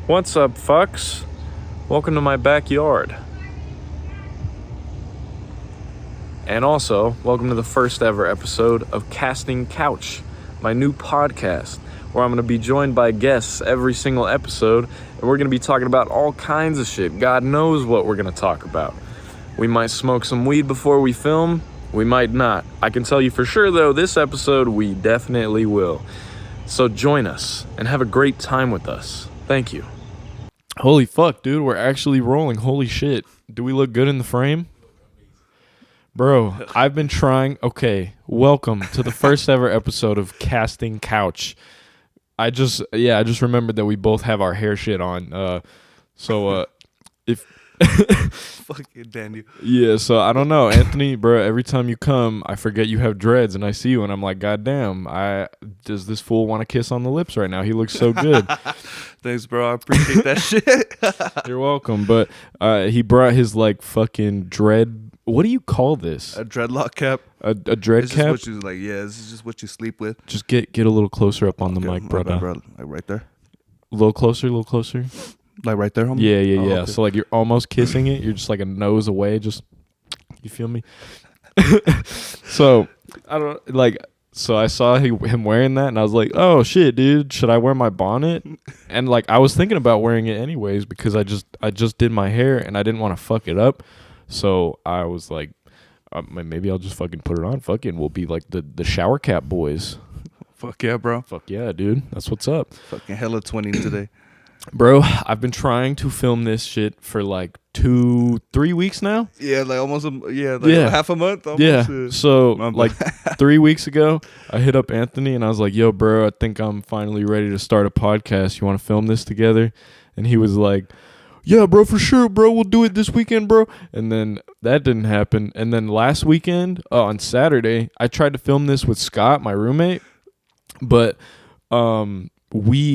What's up, fucks? Welcome to my backyard. And also, welcome to the first ever episode of Casting Couch, my new podcast, where I'm going to be joined by guests every single episode, and we're going to be talking about all kinds of shit. God knows what we're going to talk about. We might smoke some weed before we film, we might not. I can tell you for sure, though, this episode we definitely will. So join us and have a great time with us. Thank you. Holy fuck, dude, we're actually rolling. Holy shit. Do we look good in the frame? Bro, I've been trying. Okay, welcome to the first ever episode of Casting Couch. I just remembered that we both have our hair shit on. If fucking Daniel. Yeah, so I don't know, Anthony, bro. Every time you come, I forget you have dreads, and I see you, and I'm like, God damn, does this fool want to kiss on the lips right now? He looks so good. Thanks, bro. I appreciate that shit. You're welcome. But he brought his like fucking dread. What do you call this? A dreadlock cap. A dread this cap. Is what you like. Yeah, this is just what you sleep with. Just get a little closer up on the mic, brother. Bro. Like right there. A little closer. Like right there, homie? Yeah. Okay. So like you're almost kissing it. You're just like a nose away. Just, you feel me? So I don't like. So I saw him wearing that, and I was like, "Oh shit, dude! Should I wear my bonnet?" And like I was thinking about wearing it anyways because I just did my hair and I didn't want to fuck it up. So I was like, maybe I'll just fucking put it on. Fucking, we'll be like the shower cap boys. Fuck yeah, bro. Fuck yeah, dude. That's what's up. Fucking hella 20 today. Bro, I've been trying to film this shit for like 2-3 weeks now. Yeah, like almost half a month. Almost. Yeah. So like 3 weeks ago, I hit up Anthony and I was like, "Yo, bro, I think I'm finally ready to start a podcast. You want to film this together?" And he was like, "Yeah, bro, for sure, bro. We'll do it this weekend, bro." And then that didn't happen. And then last weekend, on Saturday, I tried to film this with Scott, my roommate, but I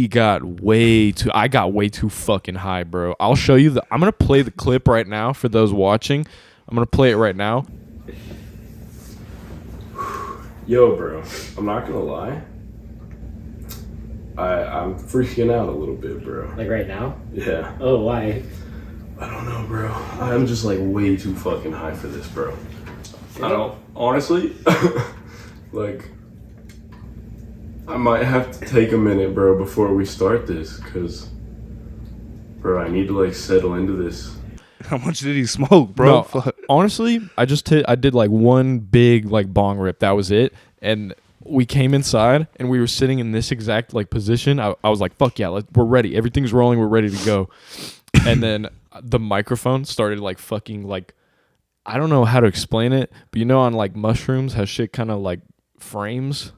got way too fucking high, bro. I'll show you I'm going to play the clip right now for those watching. I'm going to play it right now. Yo, bro, I'm not going to lie. I'm freaking out a little bit, bro. Like right now? Yeah. Oh, why? I don't know, bro. I'm just like way too fucking high for this, bro. I don't, honestly, like, I might have to take a minute, bro, before we start this, because, bro, I need to like settle into this. How much did he smoke, bro? No, honestly, I did like one big like bong rip. That was it. And we came inside and we were sitting in this exact like position. I was like, fuck yeah, we're ready. Everything's rolling. We're ready to go. And then the microphone started like fucking like, I don't know how to explain it, but you know on like mushrooms how shit kind of like frames?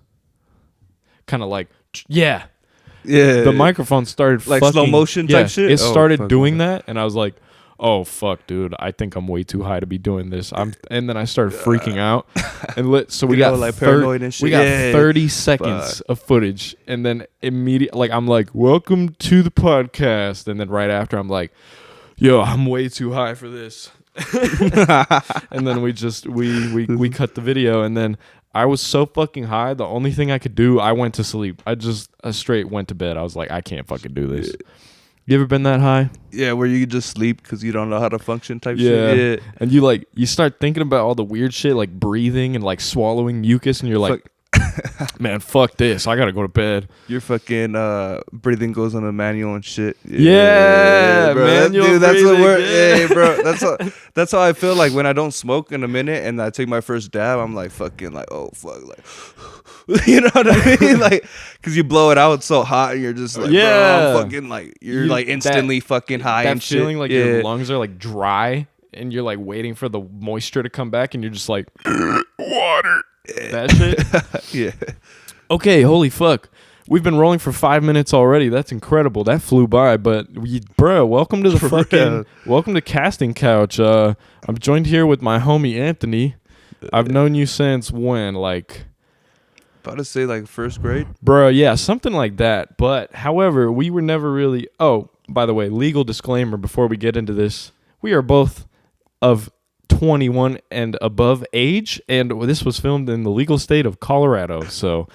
Kind of like, yeah. The microphone started like fucking, slow motion type shit? It started doing that and I was like, oh fuck, dude, I think I'm way too high to be doing this. And then I started freaking out. And so we got like paranoid and shit. We got 30 seconds of footage, and then immediately, like I'm like, "Welcome to the podcast," and then right after, I'm like, "Yo, I'm way too high for this." And then we cut the video, and then I was so fucking high. The only thing I could do, I went to sleep. I straight went to bed. I was like, I can't fucking do this. You ever been that high? Yeah, where you just sleep because you don't know how to function type shit. Yeah. And you start thinking about all the weird shit like breathing and like swallowing mucus, and you're like, man, fuck this. I gotta go to bed. Your fucking breathing goes on a manual and shit. Yeah, bro. Manual dude, that's breathing. the word. Yeah, bro. That's how I feel like when I don't smoke in a minute and I take my first dab. I'm like fucking like, oh fuck, like, you know what I mean? Like, cause you blow it out, it's so hot, and you're just like, yeah, bro, I'm fucking like, you're like instantly fucking high and shit. That feeling like your lungs are like dry, and you're like waiting for the moisture to come back, and you're just like, water. That shit. Yeah. Okay, holy fuck. We've been rolling for 5 minutes already. That's incredible. That flew by. But bro, welcome to welcome to Casting Couch. I'm joined here with my homie Anthony. I've known you since when? Like, about to say like first grade. Bro, yeah, something like that. But however, we were never really. Oh, by the way, legal disclaimer before we get into this: we are both of 21 and above age, and this was filmed in the legal state of Colorado. So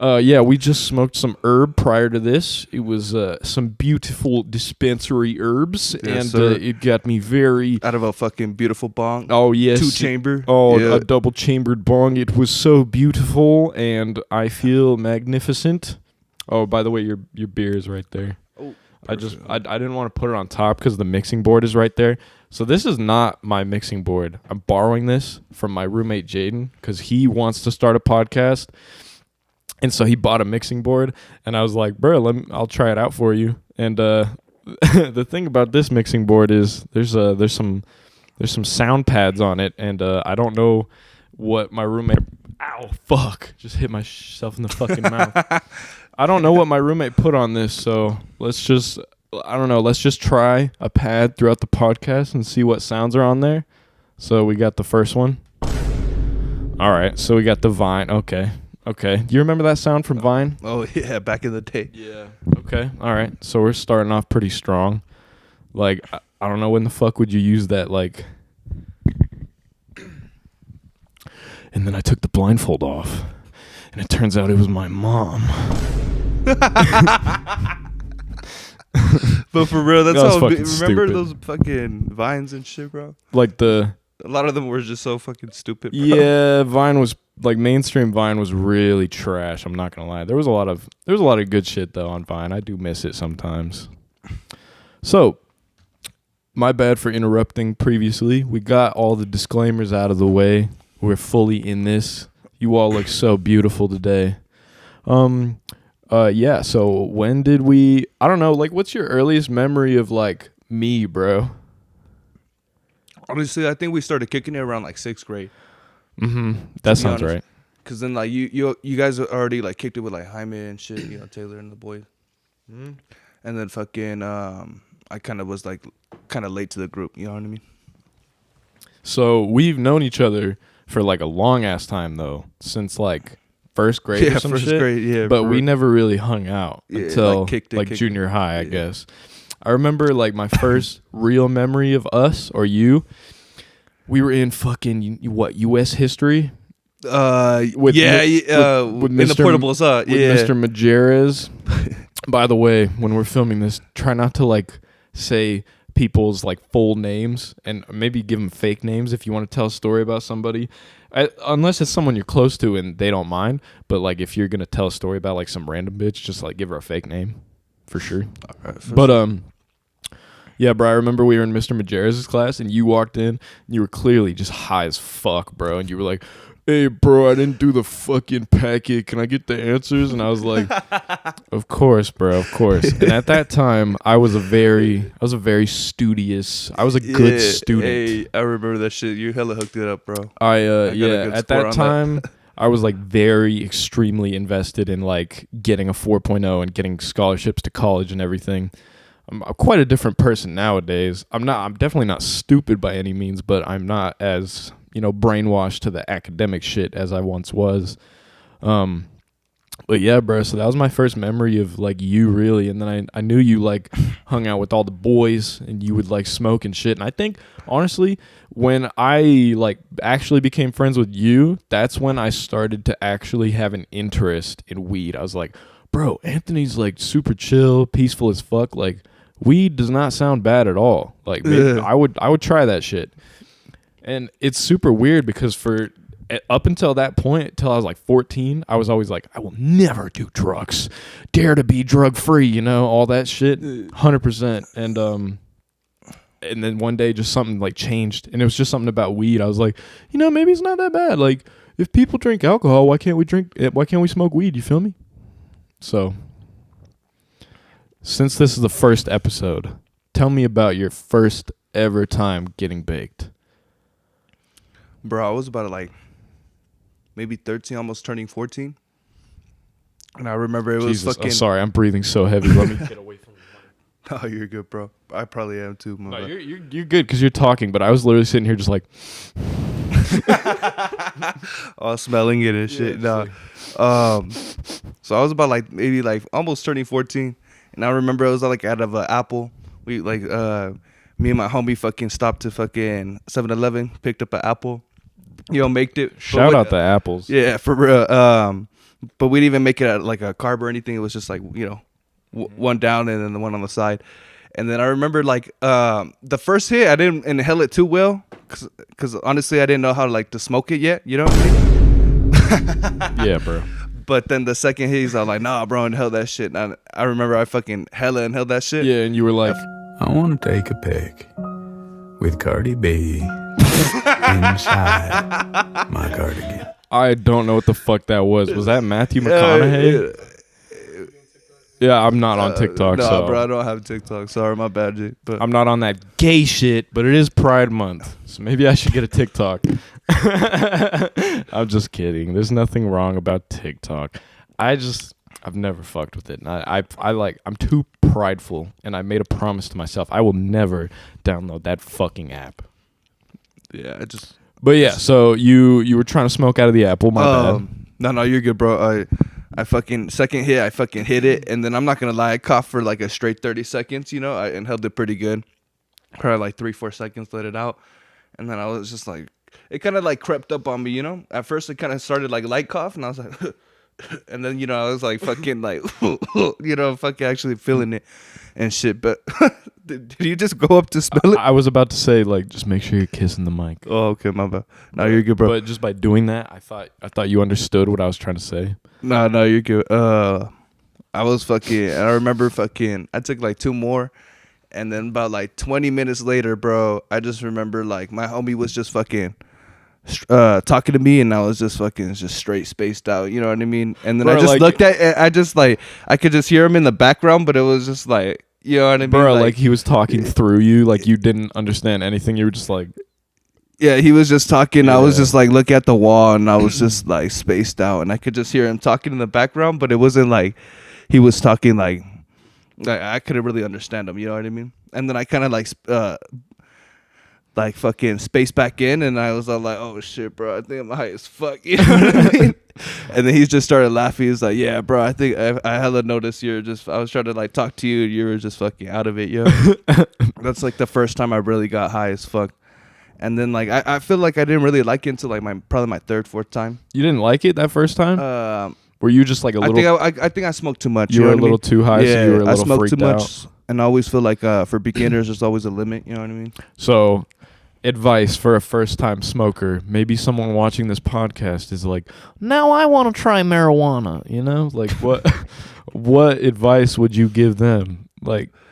Yeah, we just smoked some herb prior to this. It was some beautiful dispensary herbs, Yes, and sir. it got me very. Out of a fucking beautiful bong. Oh yes, 2-chamber. Oh, Yeah. a double chambered bong. It was so beautiful, and I feel magnificent. Oh, by the way, your beer is right there. Oh, I didn't want to put it on top because the mixing board is right there. So this is not my mixing board. I'm borrowing this from my roommate Jaden because he wants to start a podcast. And so he bought a mixing board, and I was like, "Bro, I'll try it out for you." And the thing about this mixing board is there's some sound pads on it, and I don't know what my roommate. Ow, fuck! Just hit myself in the fucking mouth. I don't know what my roommate put on this, so let's just try a pad throughout the podcast and see what sounds are on there. So we got the first one. All right, so we got the Vine. Okay. Do you remember that sound from Vine? Oh, yeah, back in the day. Yeah. Okay. All right. So we're starting off pretty strong. Like, I don't know when the fuck would you use that, like... And then I took the blindfold off, and it turns out it was my mom. But for real, that's That was how... fucking Remember stupid. those fucking Vines and shit, bro? Like A lot of them were just so fucking stupid, bro. Yeah, Vine was... Like, mainstream Vine was really trash, I'm not gonna lie. There was a lot of good shit, though, on Vine. I do miss it sometimes. So... My bad for interrupting previously. We got all the disclaimers out of the way. We're fully in this. You all look so beautiful today. Yeah, so when did we... I don't know, like, what's your earliest memory of, like, me, bro? Honestly, I think we started kicking it around, like, 6th grade. Mm-hmm. That sounds honest. right. Because then, like, you guys already, like, kicked it with, like, Jaime and shit, Taylor and the boys. Mm-hmm. And then fucking, I kind of was, like, kind of late to the group, you know what I mean? So we've known each other for, like, a long-ass time, though, since, like, first grade or some first shit. grade, yeah. But we never really hung out until, like, junior high, I guess. I remember, like, my first real memory of us or you, we were in fucking, U.S. history? With Mr. in the portables, with Mr. Majerez. By the way, when we're filming this, try not to, like, say people's, like, full names, and maybe give them fake names if you want to tell a story about somebody. Unless it's someone you're close to and they don't mind. But, like, if you're going to tell a story about, like, some random bitch, just, like, give her a fake name. For sure. All right, But, yeah, bro, I remember we were in Mr. Majerez's class, and you walked in, and you were clearly just high as fuck, bro. And you were like, "Hey, bro, I didn't do the fucking packet. Can I get the answers?" And I was like, "Of course, bro, of course." And at that time, I was a very studious. I was a good student. Hey, I remember that shit. You hella hooked it up, bro. At that time, I was like very extremely invested in like getting a 4.0 and getting scholarships to college and everything. I'm quite a different person nowadays. I'm definitely not stupid by any means, but I'm not as, brainwashed to the academic shit as I once was. But yeah, bro, so that was my first memory of like you really. And then I knew you like hung out with all the boys and you would like smoke and shit. And I think honestly, when I like actually became friends with you, that's when I started to actually have an interest in weed. I was like, bro, Anthony's like super chill, peaceful as fuck. Like weed does not sound bad at all. Like maybe I would try that shit. And it's super weird because up until that point, till I was like 14, I was always like, I will never do drugs. Dare to be drug free, all that shit. 100%. And then one day just something like changed and it was just something about weed. I was like, maybe it's not that bad. Like if people drink alcohol, why can't we smoke weed? You feel me? So since this is the first episode, tell me about your first ever time getting baked. Bro, I was about like maybe 13, almost turning 14. And I remember it was fucking... I'm sorry, I'm breathing so heavy. Let me get away from the mic. Oh, you're good, bro. I probably am too. No, you're good because you're talking, but I was literally sitting here just like... all smelling it and shit. Yeah, so I was about like maybe like almost turning 14. And I remember it was like out of an Apple. We like... me and my homie fucking stopped to fucking 7-Eleven, picked up an apple. Maked it. Shout out the apples. Yeah, for real. But we didn't even make it like a carb or anything. It was just like, one down and then the one on the side. And then I remember like the first hit, I didn't inhale it too well because honestly, I didn't know how to smoke it yet. You know what I mean? Yeah, bro. But then the second hit, he's all like, nah, bro, inhale that shit. And I remember I fucking hella inhaled that shit. Yeah, and you were like, I want to take a pic with Cardi B inside my cardigan. I don't know what the fuck that was. Was that Matthew McConaughey? Yeah, I'm not on TikTok. No, so bro, I don't have TikTok. Sorry, my bad, G. But I'm not on that gay shit, but it is Pride Month. So maybe I should get a TikTok. I'm just kidding. There's nothing wrong about TikTok. I've never fucked with it. And I'm too prideful, and I made a promise to myself I will never download that fucking app. yeah, But yeah, so you were trying to smoke out of the apple, my bad. No, you're good, bro. I fucking second hit, I fucking hit it, and then I'm not gonna lie, I coughed for like a straight 30 seconds. I inhaled it pretty good, probably like 3-4 seconds, let it out, and then I was just like, it kind of like crept up on me. At first it kind of started like light cough, and I was like, and then I was like fucking like, fucking actually feeling it and shit. But did you just go up to smell it? I was about to say just make sure you're kissing the mic. Oh, okay, my bad. No, you're good, bro. But just by doing that, I thought you understood what I was trying to say. No, you're good. I was fucking, and I remember fucking, I took like 2 more, and then about like 20 minutes later, bro, I just remember like my homie was just fucking talking to me, and I was just fucking just straight spaced out, you know what I mean? And then Bro, I just like, looked at, I just like, I could just hear him in the background, but it was just like, you know what I mean? Bro, like he was talking through you, like you didn't understand anything. You were just like, yeah, he was just talking. Yeah. I was just like, look at the wall, and I was just like spaced out, and I could just hear him talking in the background, but it wasn't like he was talking like I couldn't really understand him. You know what I mean? And then I kind of like fucking spaced back in, and I was all like, oh shit, bro, I think I'm high as fuck. You know what I mean? And then he just started laughing. He was like, yeah, bro, I think I hella noticed I was trying to like talk to you, and you were just fucking out of it, yo. That's like the first time I really got high as fuck. And then like I feel like I didn't really like it until like probably my 3rd, 4th time. you didn't like it that first time? Were you just like a little? I think I smoked too much. You were know a what little I mean? too high, Yeah, so you were a I little smoked freaked too out. much, and I always feel like for beginners, there's always a limit. You know what I mean? So, advice for a first-time smoker. Maybe someone watching this podcast is like, now I want to try marijuana. Like what? What advice would you give them?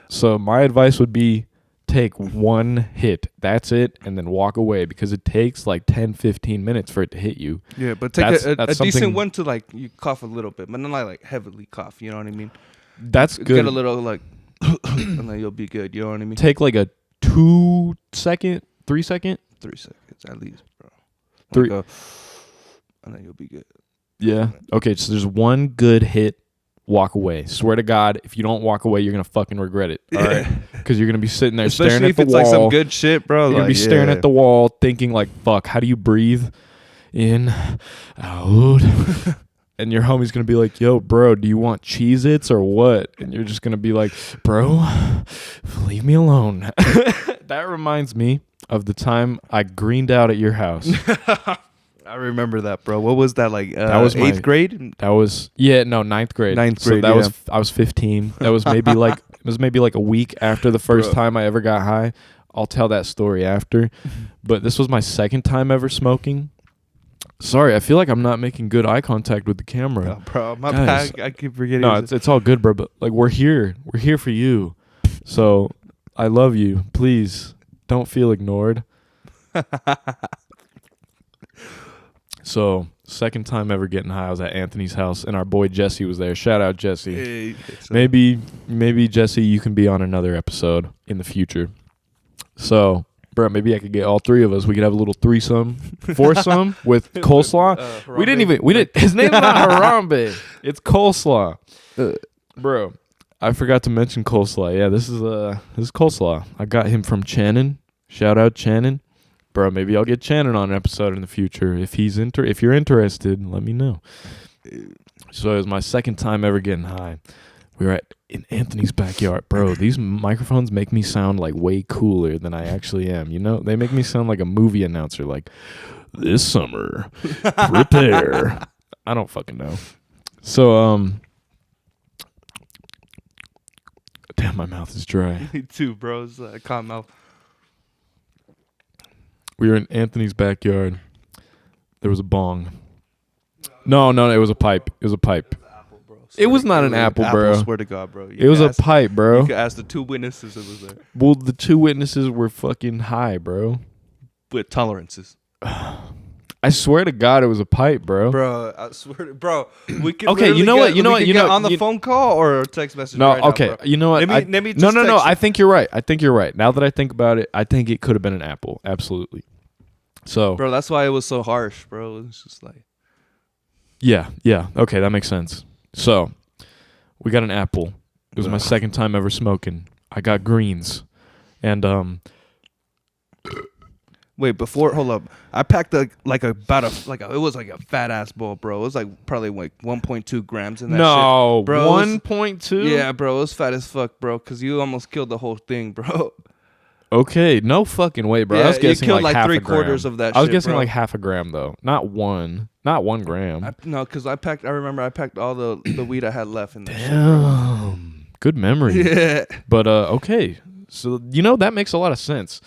So my advice would be take 1 hit. That's it, and then walk away because it takes like 10-15 minutes for it to hit you. Yeah, but take That's a decent something- one to like you cough a little bit, but not like heavily cough. You know what I mean? That's good. Get a little like, and then you'll be good. You know what I mean? Take like a 2 second, 3 second. 3 seconds at least, bro. 3. Like and then you'll be good. Yeah. Okay. So there's 1 good hit. Walk away. Swear to God, if you don't walk away, you're gonna fucking regret it. All right, because you're gonna be sitting there Especially staring at if the it's wall. like some good shit, bro. You're gonna be staring at the wall, thinking like, "Fuck, how do you breathe in, out?" And your homie's gonna be like, "Yo, bro, do you want Cheez-Its or what?" And you're just gonna be like, "Bro, leave me alone." That reminds me of the time I greened out at your house. I remember that, bro. What was that like? That was 8th grade. That was 9th grade. 9th So grade, that yeah. I was 15. That was maybe like a week after the first time I ever got high. I'll tell that story after. But this was my 2nd time ever smoking. Sorry, I feel like I'm not making good eye contact with the camera. Oh, bro, my Guys, bad. I keep forgetting. No, it's all good, bro. But like we're here for you. So I love you. Please don't feel ignored. So 2nd time ever getting high, I was at Anthony's house, and our boy Jesse was there. Shout out Jesse. Hey, Maybe Jesse, you can be on another episode in the future. So, bro, maybe I could get all 3 of us. We could have a little threesome, foursome with coleslaw. We didn't. His name's not Harambe. It's coleslaw, bro. I forgot to mention coleslaw. Yeah, this is coleslaw. I got him from Channon. Shout out Channon. Bro, maybe I'll get Channon on an episode in the future. If you're interested, let me know. So it was my 2nd time ever getting high. We were in Anthony's backyard. Bro, these microphones make me sound like way cooler than I actually am. They make me sound like a movie announcer. Like, this summer, prepare. I don't fucking know. So damn, my mouth is dry. Me too, bro. It's cotton mouth. We were in Anthony's backyard. There was a bong. No, it was a pipe. It was a pipe. It was not an apple, bro. Swear to God, bro. It was a pipe, bro. You could ask the 2 witnesses it was there. Well, the 2 witnesses were fucking high, bro. With tolerances. I swear to God, it was a pipe, bro. Bro, I swear to bro. We can Okay, you know what? You know what? You know on the phone call or a text message. No, right okay. Now, bro. You know what? Let me just no. text I think you're right. I think you're right. Now that I think about it, I think it could have been an apple. Absolutely. So, bro, that's why it was so harsh, bro. It was just like, yeah. Okay, that makes sense. So, we got an apple. It was my second time ever smoking. I got greens, and wait, hold up. I packed it was like a fat ass bowl, bro. It was like probably like 1.2 grams in that shit. Bro, 1.2. Yeah, bro, it was fat as fuck, bro. Cause you almost killed the whole thing, bro. Okay, no fucking way, bro. Yeah, I was guessing you killed like like half a 3/4 gram. of that. I was shit, guessing bro. like half a gram though, not 1 gram. No, cause I remember I packed all the weed I had left in there. Damn, good memory. Yeah, But okay, so that makes a lot of sense.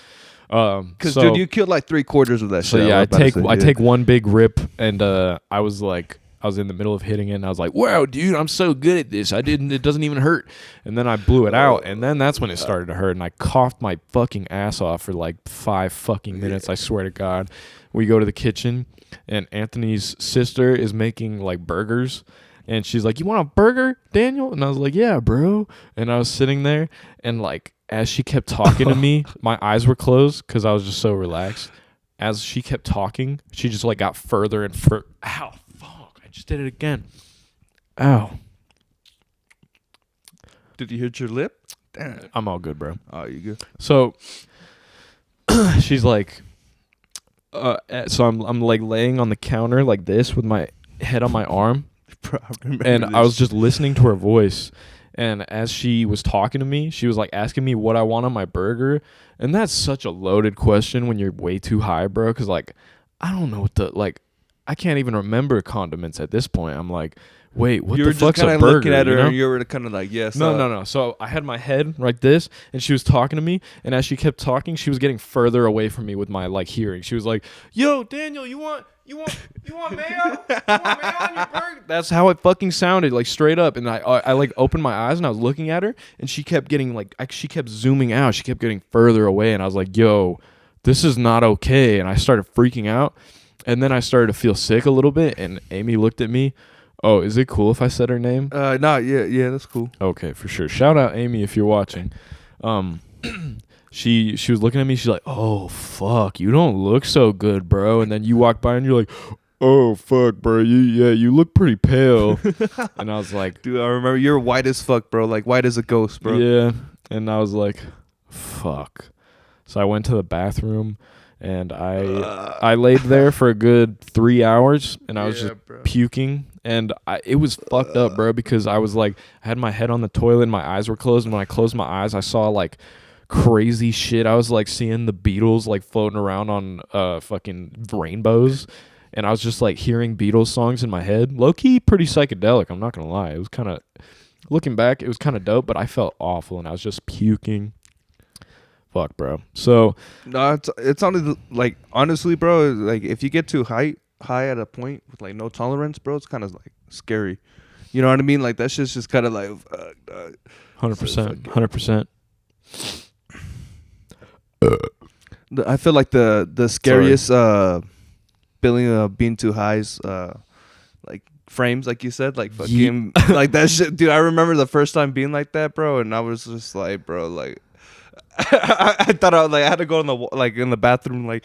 Cause dude, you killed like 3/4 of that so shit. yeah, I I take one big rip, and I was in the middle of hitting it, and I was like, "Wow, dude, I'm so good at this. It doesn't even hurt." And then I blew it out, and then that's when it started to hurt, and I coughed my fucking ass off for like 5 fucking minutes. I swear to God. We go to the kitchen, and Anthony's sister is making like burgers, and she's like, "You want a burger, Daniel?" And I was like, "Yeah, bro." And I was sitting there, and like as she kept talking to me, my eyes were closed because I was just so relaxed. As she kept talking, she just like got further and further. Ow. Just did it again. Ow. Did you hit your lip? Damn. I'm all good, bro. Oh, you good? So she's like, so I'm like laying on the counter like this with my head on my arm, Bro, I remember and this. I was just listening to her voice. And as she was talking to me, she was like asking me what I want on my burger, and that's such a loaded question when you're way too high, bro. Because like I don't know what I can't even remember condiments at this point. I'm like, wait, what the fuck's a burger? You were just kind of looking at her, you know? and you were kind of like, yes. No. So I had my head like this, and she was talking to me, and as she kept talking, she was getting further away from me with my like hearing. She was like, "Yo, Daniel, you want mayo? You want mayo on your burger?" That's how it fucking sounded, like straight up. And I like opened my eyes and I was looking at her, and she kept getting she kept zooming out. She kept getting further away, and I was like, "Yo, this is not okay." And I started freaking out. And then I started to feel sick a little bit, and Amy looked at me. Oh, is it cool if I said her name? No, yeah, that's cool. Okay, for sure. Shout out Amy if you're watching. She was looking at me. She's like, "Oh fuck, you don't look so good, bro." And then you walk by and you're like, "Oh fuck, bro, you look pretty pale." And I was like, Dude, I remember you're white as fuck, bro. Like white as a ghost, bro. "Yeah." And I was like, "Fuck." So I went to the bathroom. And I laid there for a good 3 hours, and I was just puking, and it was fucked up, bro, because I was like, I had my head on the toilet, and my eyes were closed, and when I closed my eyes, I saw like crazy shit. I was like seeing the Beatles like floating around on fucking rainbows, and I was just like hearing Beatles songs in my head. Low key, pretty psychedelic. I'm not gonna lie. It was kind of, looking back, it was kind of dope, but I felt awful, and I was just puking. Fuck, bro. So no, it's only like honestly, bro. Like if you get too high at a point with like no tolerance, bro, it's kind of like scary. You know what I mean? Like that shit's just kind of like 100%, 100%. I feel like the scariest being too highs, like frames, like you said, like fucking like that shit, dude. I remember the first time being like that, bro, and I was just like, bro, like. I thought I had to go in the bathroom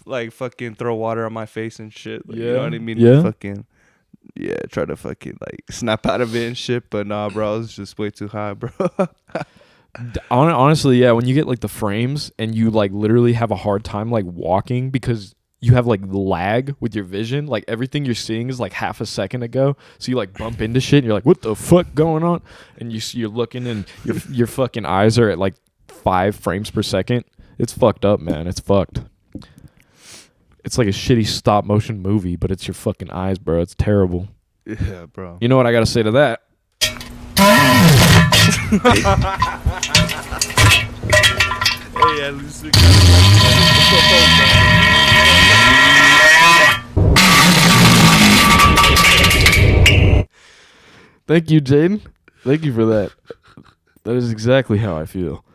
like fucking throw water on my face and shit. Like, yeah, you know what I mean? Yeah. Fucking try to fucking like snap out of it and shit. But nah, bro, it's just way too high, bro. Honestly, yeah. When you get like the frames and you like literally have a hard time like walking because you have like lag with your vision, like everything you're seeing is like half a second ago, so you like bump into shit and you're like, what the fuck going on? And you're looking and your fucking eyes are at like 5 frames per second. It's fucked up, man. It's fucked. It's like a shitty stop motion movie, but it's your fucking eyes, bro. It's terrible. Yeah, bro. You know what I got to say to that? Hey, at least we Thank you, Jaden. Thank you for that. That is exactly how I feel.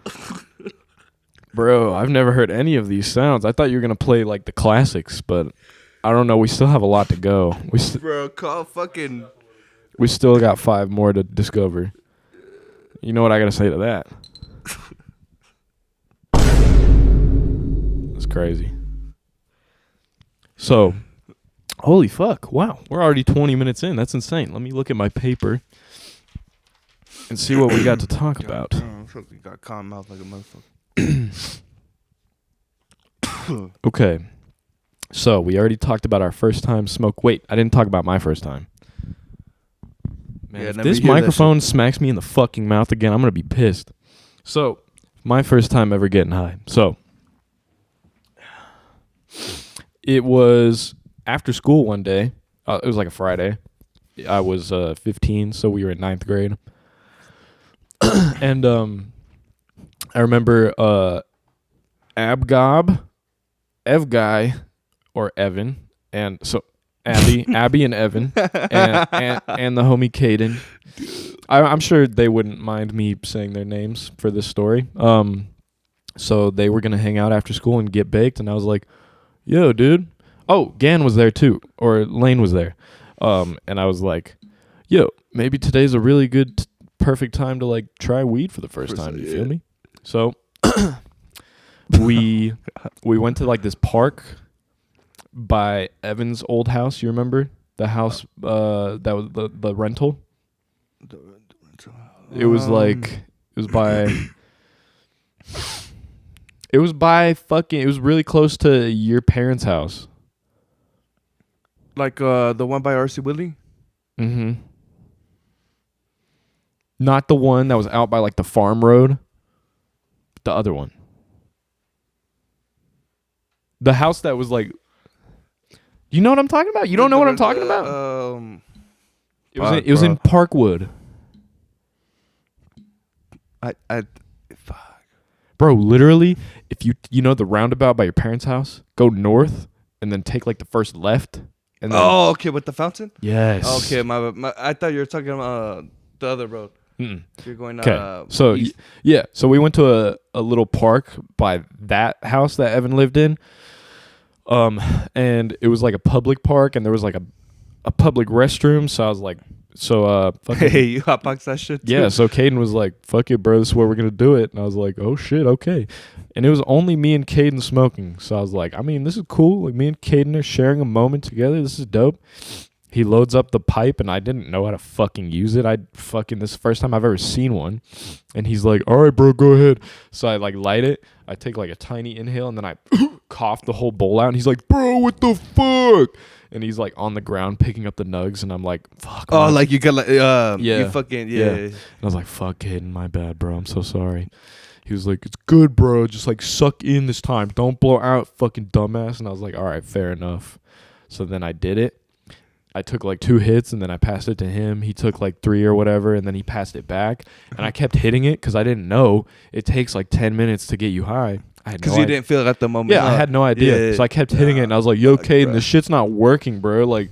Bro, I've never heard any of these sounds. I thought you were going to play like the classics, but I don't know. We still have a lot to go. bro, call fucking. We still got 5 more to discover. You know what I got to say to that? That's crazy. So, holy fuck. Wow. We're already 20 minutes in. That's insane. Let me look at my paper and see what we got to talk about. Fucking got calm mouth like a motherfucker. Okay. So, we already talked about our first time smoke. Wait, I didn't talk about my first time. Man, Yeah, if let this me hear that microphone smacks me in the fucking mouth again, I'm going to be pissed. So, my first time ever getting high. So, it was after school one day. It was like a Friday. I was 15, so we were in 9th grade. And I remember Evguy, or Evan, and so Abby and Evan, and the homie Caden. I'm sure they wouldn't mind me saying their names for this story. So they were gonna hang out after school and get baked, and I was like, "Yo, dude." Oh, Gan was there too, or Lane was there. And I was like, "Yo, maybe today's a really good, perfect time to like try weed for the first time." You feel me? So we went to like this park by Evan's old house. You remember the house that was the rental? It was really close to your parents' house. Like the one by RC Willie? Mm-hmm. Not the one that was out by like the farm road. The other one. The house that was like, you know what I'm talking about? You don't know what I'm talking about? It was in Parkwood. Fuck. Bro, literally, if you know the roundabout by your parents' house, go north and then take like the first left. And then, okay, with the fountain? yes. Okay, my I thought you were talking about the other road. Mm-mm. You're going Okay. So east. so we went to a little park by that house that Evan lived in. And it was like a public park, and there was like a public restroom. So I was like, fucking, Hey, you hotbox that shit too? yeah. So Caden was like, "Fuck it, bro. This is where we're gonna do it." And I was like, "Oh shit, okay." And it was only me and Caden smoking. So I was like, I mean, this is cool. Like, me and Caden are sharing a moment together. This is dope. He loads up the pipe, and I didn't know how to fucking use it. This is the first time I've ever seen one. And he's like, "All right, bro, go ahead." So I like light it. I take like a tiny inhale, and then I cough the whole bowl out. And he's like, "Bro, what the fuck?" And he's like on the ground picking up the nugs, and I'm like, "Fuck." Oh, man. like you got like Yeah. you fucking Yeah. And I was like, "Fuck, Caden, my bad, bro. I'm so sorry." He was like, "It's good, bro. Just like suck in this time. Don't blow out, fucking dumbass." And I was like, "All right, fair enough." So then I did it. I took like 2 hits, and then I passed it to him. He took like 3 or whatever, and then he passed it back. And I kept hitting it because I didn't know it takes like 10 minutes to get you high. Because you didn't feel it at the moment. Yeah, I had no idea. Yeah. So I kept hitting it, and I was like, "Yo, Caden, bro. this shit's not working, bro. Like,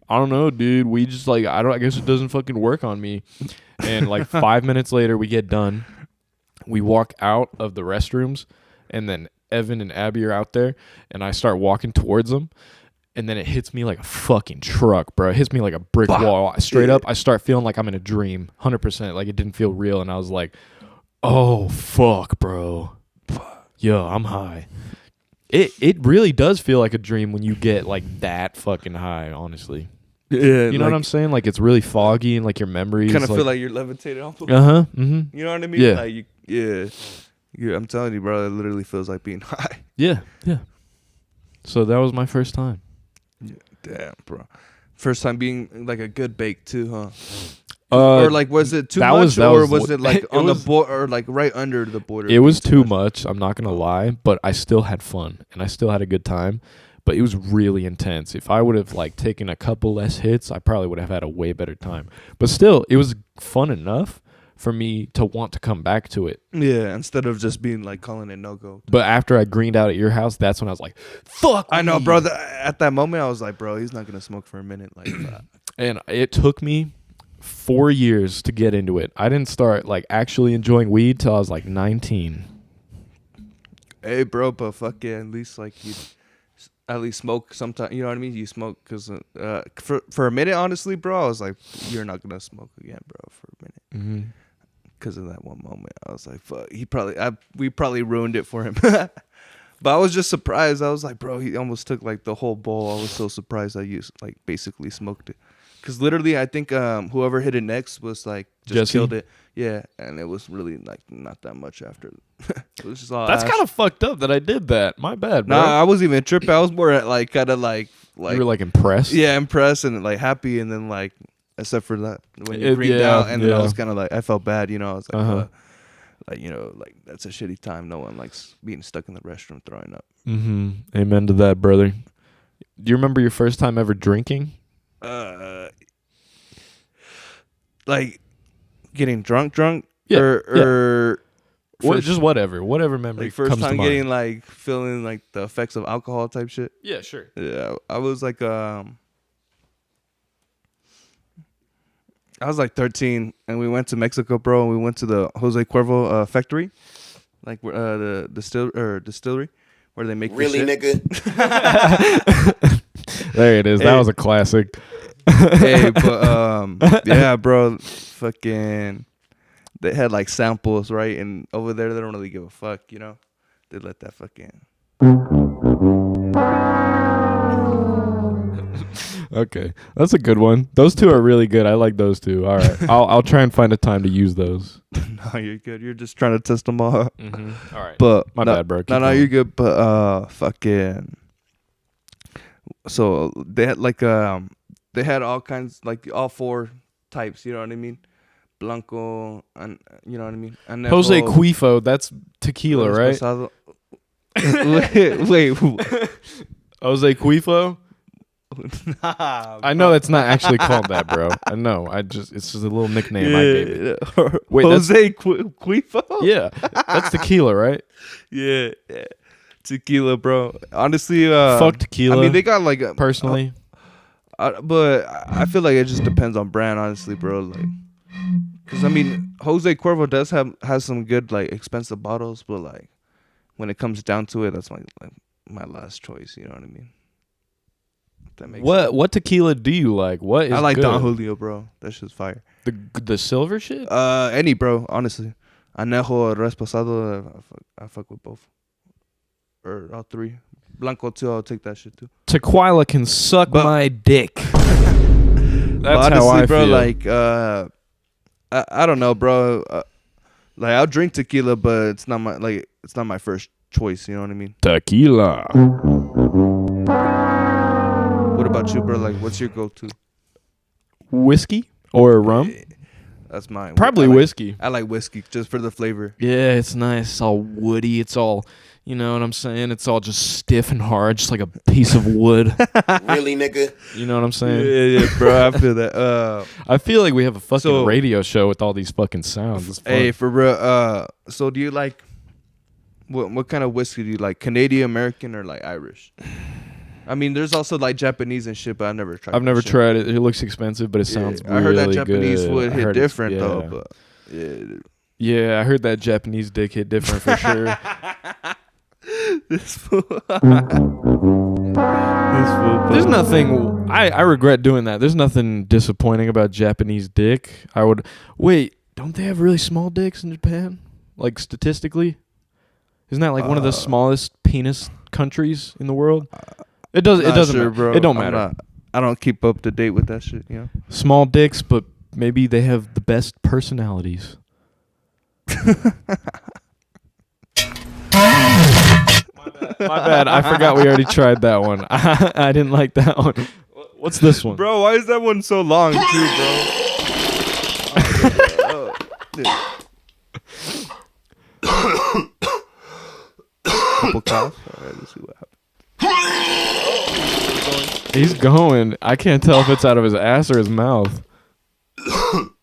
I don't know, dude. We just like, I guess it doesn't fucking work on me." And like 5 minutes later, we get done. We walk out of the restrooms, and then Evan and Abby are out there, and I start walking towards them. And then it hits me like a fucking truck, bro. It hits me like a brick wall. Straight up, I start feeling like I'm in a dream. 100%. Like, it didn't feel real. And I was like, "Oh, fuck, bro. Yo, I'm high." It really does feel like a dream when you get like that fucking high, honestly. Yeah, You know what I'm saying? Like, it's really foggy, and like your memories. Kind of feel like you're levitating off. Uh-huh. Mm-hmm. You know what I mean? Yeah. Like yeah. I'm telling you, bro. It literally feels like being high. Yeah. Yeah. So that was my first time. Yeah, damn, bro. First time being like a good bake too, huh? Uh, or like, was it too that much, was- that or was- was it like it on was- the border, or like right under the border? It was too much. I'm not going to lie, but I still had fun and I still had a good time. but it was really intense. If I would have like taken a couple less hits, I probably would have had a way better time. But still, it was fun enough for me to want to come back to it. Yeah, instead of just being like calling it no-go. But after I greened out at your house, that's when I was like, fuck. I know, me. bro. At that moment, I was like, bro, he's not going to smoke for a minute. Like that. And it took me 4 years to get into it. I didn't start like actually enjoying weed till I was like 19. Hey, bro, but fuck yeah, at least like you at least smoke sometime. You know what I mean? You smoke because for a minute, honestly, bro, I was like, you're not gonna smoke again, bro, for a minute. Mm-hmm. Because of that one moment, I was like, fuck. We probably ruined it for him. But I was just surprised. I was like, bro, he almost took like the whole bowl. I was so surprised that you like basically smoked it. Because literally, I think whoever hit it next was like just Jesse? killed it. Yeah, and it was really like not that much after. It was just all That's ash. kind of fucked up that I did that. My bad, bro. Nah, I wasn't even tripping. I was more like kind of like you were like impressed? yeah, impressed and like happy, and then like except for that when you greened yeah, out, and then I yeah. was kind of like I felt bad, you know. I was like, Uh-huh. like you know, like that's a shitty time. No one likes being stuck in the restroom throwing up. Mm-hmm. Amen to that, brother. Do you remember your first time ever drinking? Like getting drunk, Yeah, or Just whatever memory like first comes time to getting mind. like feeling like the effects of alcohol type shit. Yeah, sure. Yeah, I was like 13, and we went to Mexico, bro. And we went to the Jose Cuervo factory, like the distillery, where they make the Really, shit. nigga? There it is. That Hey. was a classic. Hey, but yeah, bro, fucking, they had like samples, right? And over there, they don't really give a fuck, you know. They let that fucking. Okay, that's a good one. Those two are really good. I like those two. All right, I'll try and find a time to use those. No, you're good. You're just trying to test them all. Mm-hmm. All right, But my bad, bro. Keep No, going. you're good. But fucking. So they had like they had all kinds, like all four types. You know what I mean? Blanco, and you know what I mean. Anejo, Jose Cuervo, that's tequila, right? Reposado. wait. Jose Cuervo. Nah, I know it's not actually called that, bro. I know. It's just a little nickname I gave it. Wait, Jose Cuervo. Yeah, that's tequila, right? Yeah. Tequila, bro. Honestly, Fuck tequila. I mean, they got like Personally, but I feel like it just depends on brand, honestly, bro. Like, cause I mean, Jose Cuervo has some good like expensive bottles, but like when it comes down to it, that's my last choice. You know what I mean? If that makes sense. what tequila do you like? What is I like good? Don Julio, bro. That shit's fire. The silver shit. Any, bro. Honestly, Anejo or Reposado, I fuck with both, or all three. Blanco too. I'll take that shit too. Tequila can suck But- my dick. That's But honestly, how I bro, feel. like I don't know, bro. Like I'll drink tequila, but it's not my first choice. You know what I mean? Tequila. What about you, bro? Like, what's your go-to? Whiskey or rum? That's mine. Probably I like, whiskey. I like whiskey just for the flavor. Yeah, it's nice. It's all woody. It's all, you know what I'm saying? It's all just stiff and hard, just like a piece of wood. Really, nigga? You know what I'm saying? Yeah, bro. I feel that. I feel like we have a fucking So- radio show with all these fucking sounds. It's fun. Hey, for real. So do you like what kind of whiskey do you like? Canadian, American, or like Irish? I mean, there's also like Japanese and shit, but I've never tried. I've that never shit. tried it. It looks expensive, but it sounds I heard really that Japanese good. would I hit heard it's- different yeah. though, but yeah. Yeah, I heard that Japanese dick hit different for sure. This fool. There's nothing. I regret doing that. There's nothing disappointing about Japanese dick. I would wait. Don't they have really small dicks in Japan? Like statistically, isn't that like one of the smallest penis countries in the world? It does. It Not doesn't. sure, Bro. It don't I'm matter. not- I don't keep up to date with that shit. You know. Small dicks, but maybe they have the best personalities. My bad. I forgot we already tried that one. I didn't like that one. What's this one? Bro, why is that one so long too, bro? Couple coughs. All right, let's see what happens. He's going. I can't tell if it's out of his ass or his mouth.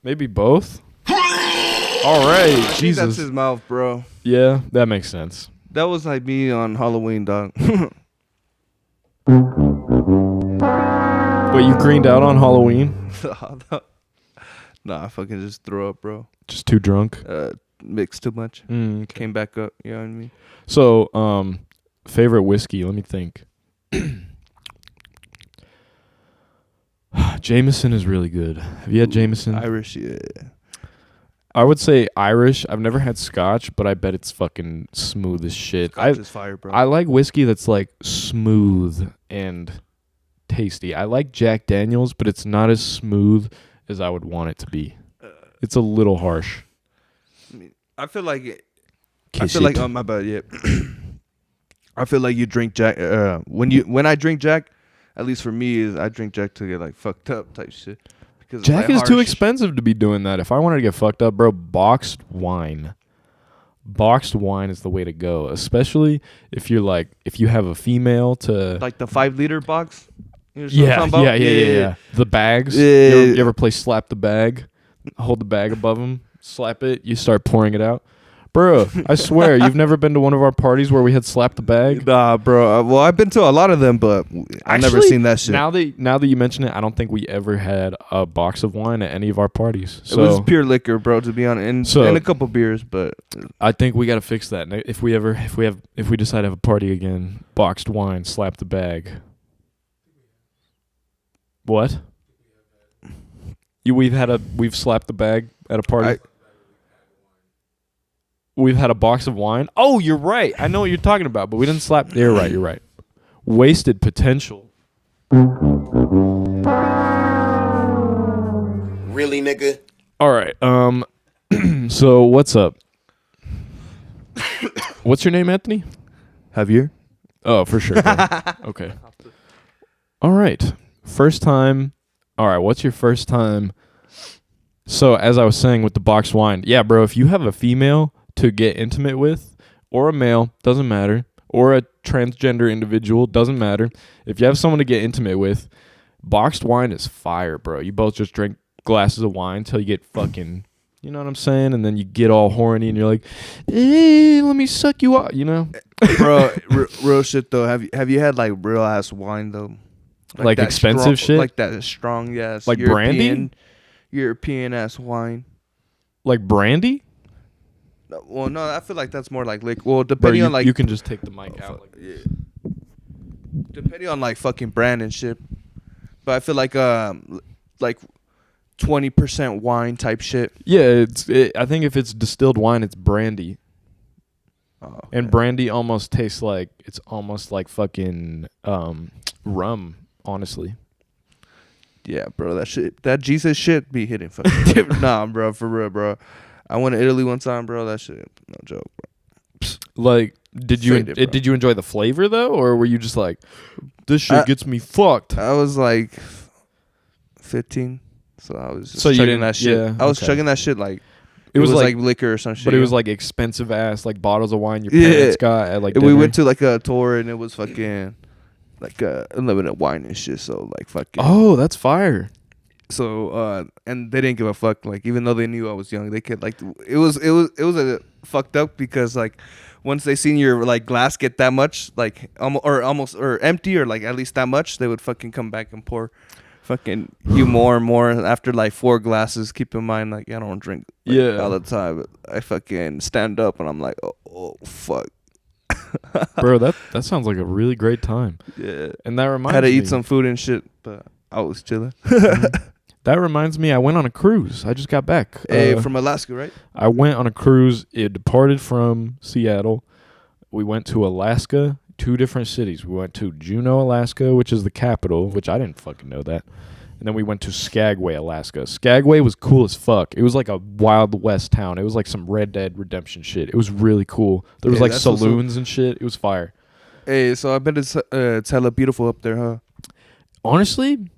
Maybe both. All right, I think Jesus. that's his mouth, bro. Yeah, that makes sense. That was like me on Halloween, dog. Wait, you greened out on Halloween? Nah, I fucking just threw up, bro. Just too drunk. Mixed too much. Okay. Came back up. You know what I mean? So, favorite whiskey? Let me think. Jameson is really good. Have you had Jameson? Irish, yeah. I would say Irish. I've never had Scotch, but I bet it's fucking smooth as shit. Scotch is fire, bro. I like whiskey that's like smooth and tasty. I like Jack Daniels, but it's not as smooth as I would want it to be. It's a little harsh. I feel like Kiss like it. oh my bad, yeah. I feel like you drink Jack when I drink Jack, at least for me is I drink Jack to get like fucked up type shit. Because Jack like is too harsh. expensive to be doing that. If I wanted to get fucked up, bro, boxed wine. Boxed wine is the way to go, especially if you're like if you have a female to Like the 5-liter box. You know what I'm talking about? Yeah. The bags. Yeah. You ever play slap the bag? Hold the bag above them, slap it, you start pouring it out. Bro, I swear, you've never been to one of our parties where we had slap the bag? Nah, bro. Well, I've been to a lot of them, but I've never Actually, seen that shit. Now that you mention it, I don't think we ever had a box of wine at any of our parties. It So was pure liquor, bro, to be honest, and a couple beers, but I think we got to fix that. If we decide to have a party again, boxed wine, slap the bag. What? We've slapped the bag at a party. We've had a box of wine. Oh, you're right. I know what you're talking about, but we didn't slap. You're right. Wasted potential. Really, nigga? All right. So what's up? What's your name, Anthony? Javier. Oh, for sure. bro. Okay. All right. First time. All right. What's your first time? So as I was saying with the boxed wine, yeah, bro. If you have a female to get intimate with, or a male, doesn't matter, or a transgender individual, doesn't matter. If you have someone to get intimate with, boxed wine is fire, bro. You both just drink glasses of wine till you get fucking, you know what I'm saying? And then you get all horny and you're like, hey, let me suck you out, you know? Bro, real shit though. Have you had like real ass wine though? Like that expensive shit? Like that strong ass, Like brandy? European ass wine. Like brandy? Well, no, I feel like that's more like liquor. Well, Bro, depending on like you can just take the mic out. Like yeah. Depending on like fucking brand and shit. But I feel like 20% wine type shit. Yeah, I think if it's distilled wine, it's brandy. Oh, okay. And brandy almost tastes like, it's almost like fucking rum, honestly. Yeah, bro, that Jesus shit be hitting fucking. Nah, bro, for real, bro. I went to Italy one time, bro. That shit, no joke, bro. Like, did you Faded, bro. did you enjoy the flavor though, or were you just like, this shit gets me fucked? I was like 15, so I was just So you chugging didn't- that shit. yeah, I was okay. chugging that shit like It was like liquor or some shit. but it you was know? like expensive ass like bottles of wine your Yeah. parents got at like we dinner. went to like a tour and it was fucking like unlimited wine and shit. So like fucking. Oh, that's fire. So and they didn't give a fuck. Like even though they knew I was young, they could like it was a fucked up because like once they seen your like glass get that much like almost empty or like at least that much, they would fucking come back and pour fucking you more and more after like 4 glasses. Keep in mind like I don't drink all the time. But I fucking stand up and I'm like oh fuck. Bro, that sounds like a really great time. Yeah. And that reminds I had to me. eat some food and shit, but I was chilling. That reminds me, I went on a cruise. I just got back. Hey, from Alaska, right? I went on a cruise. It departed from Seattle. We went to Alaska, 2 different cities. We went to Juneau, Alaska, which is the capital, which I didn't fucking know that. And then we went to Skagway, Alaska. Skagway was cool as fuck. It was like a Wild West town. It was like some Red Dead Redemption shit. It was really cool. There was Yeah, like that's what's saloons and shit. It was fire. Hey, so I bet it's hella beautiful up there, huh? Honestly,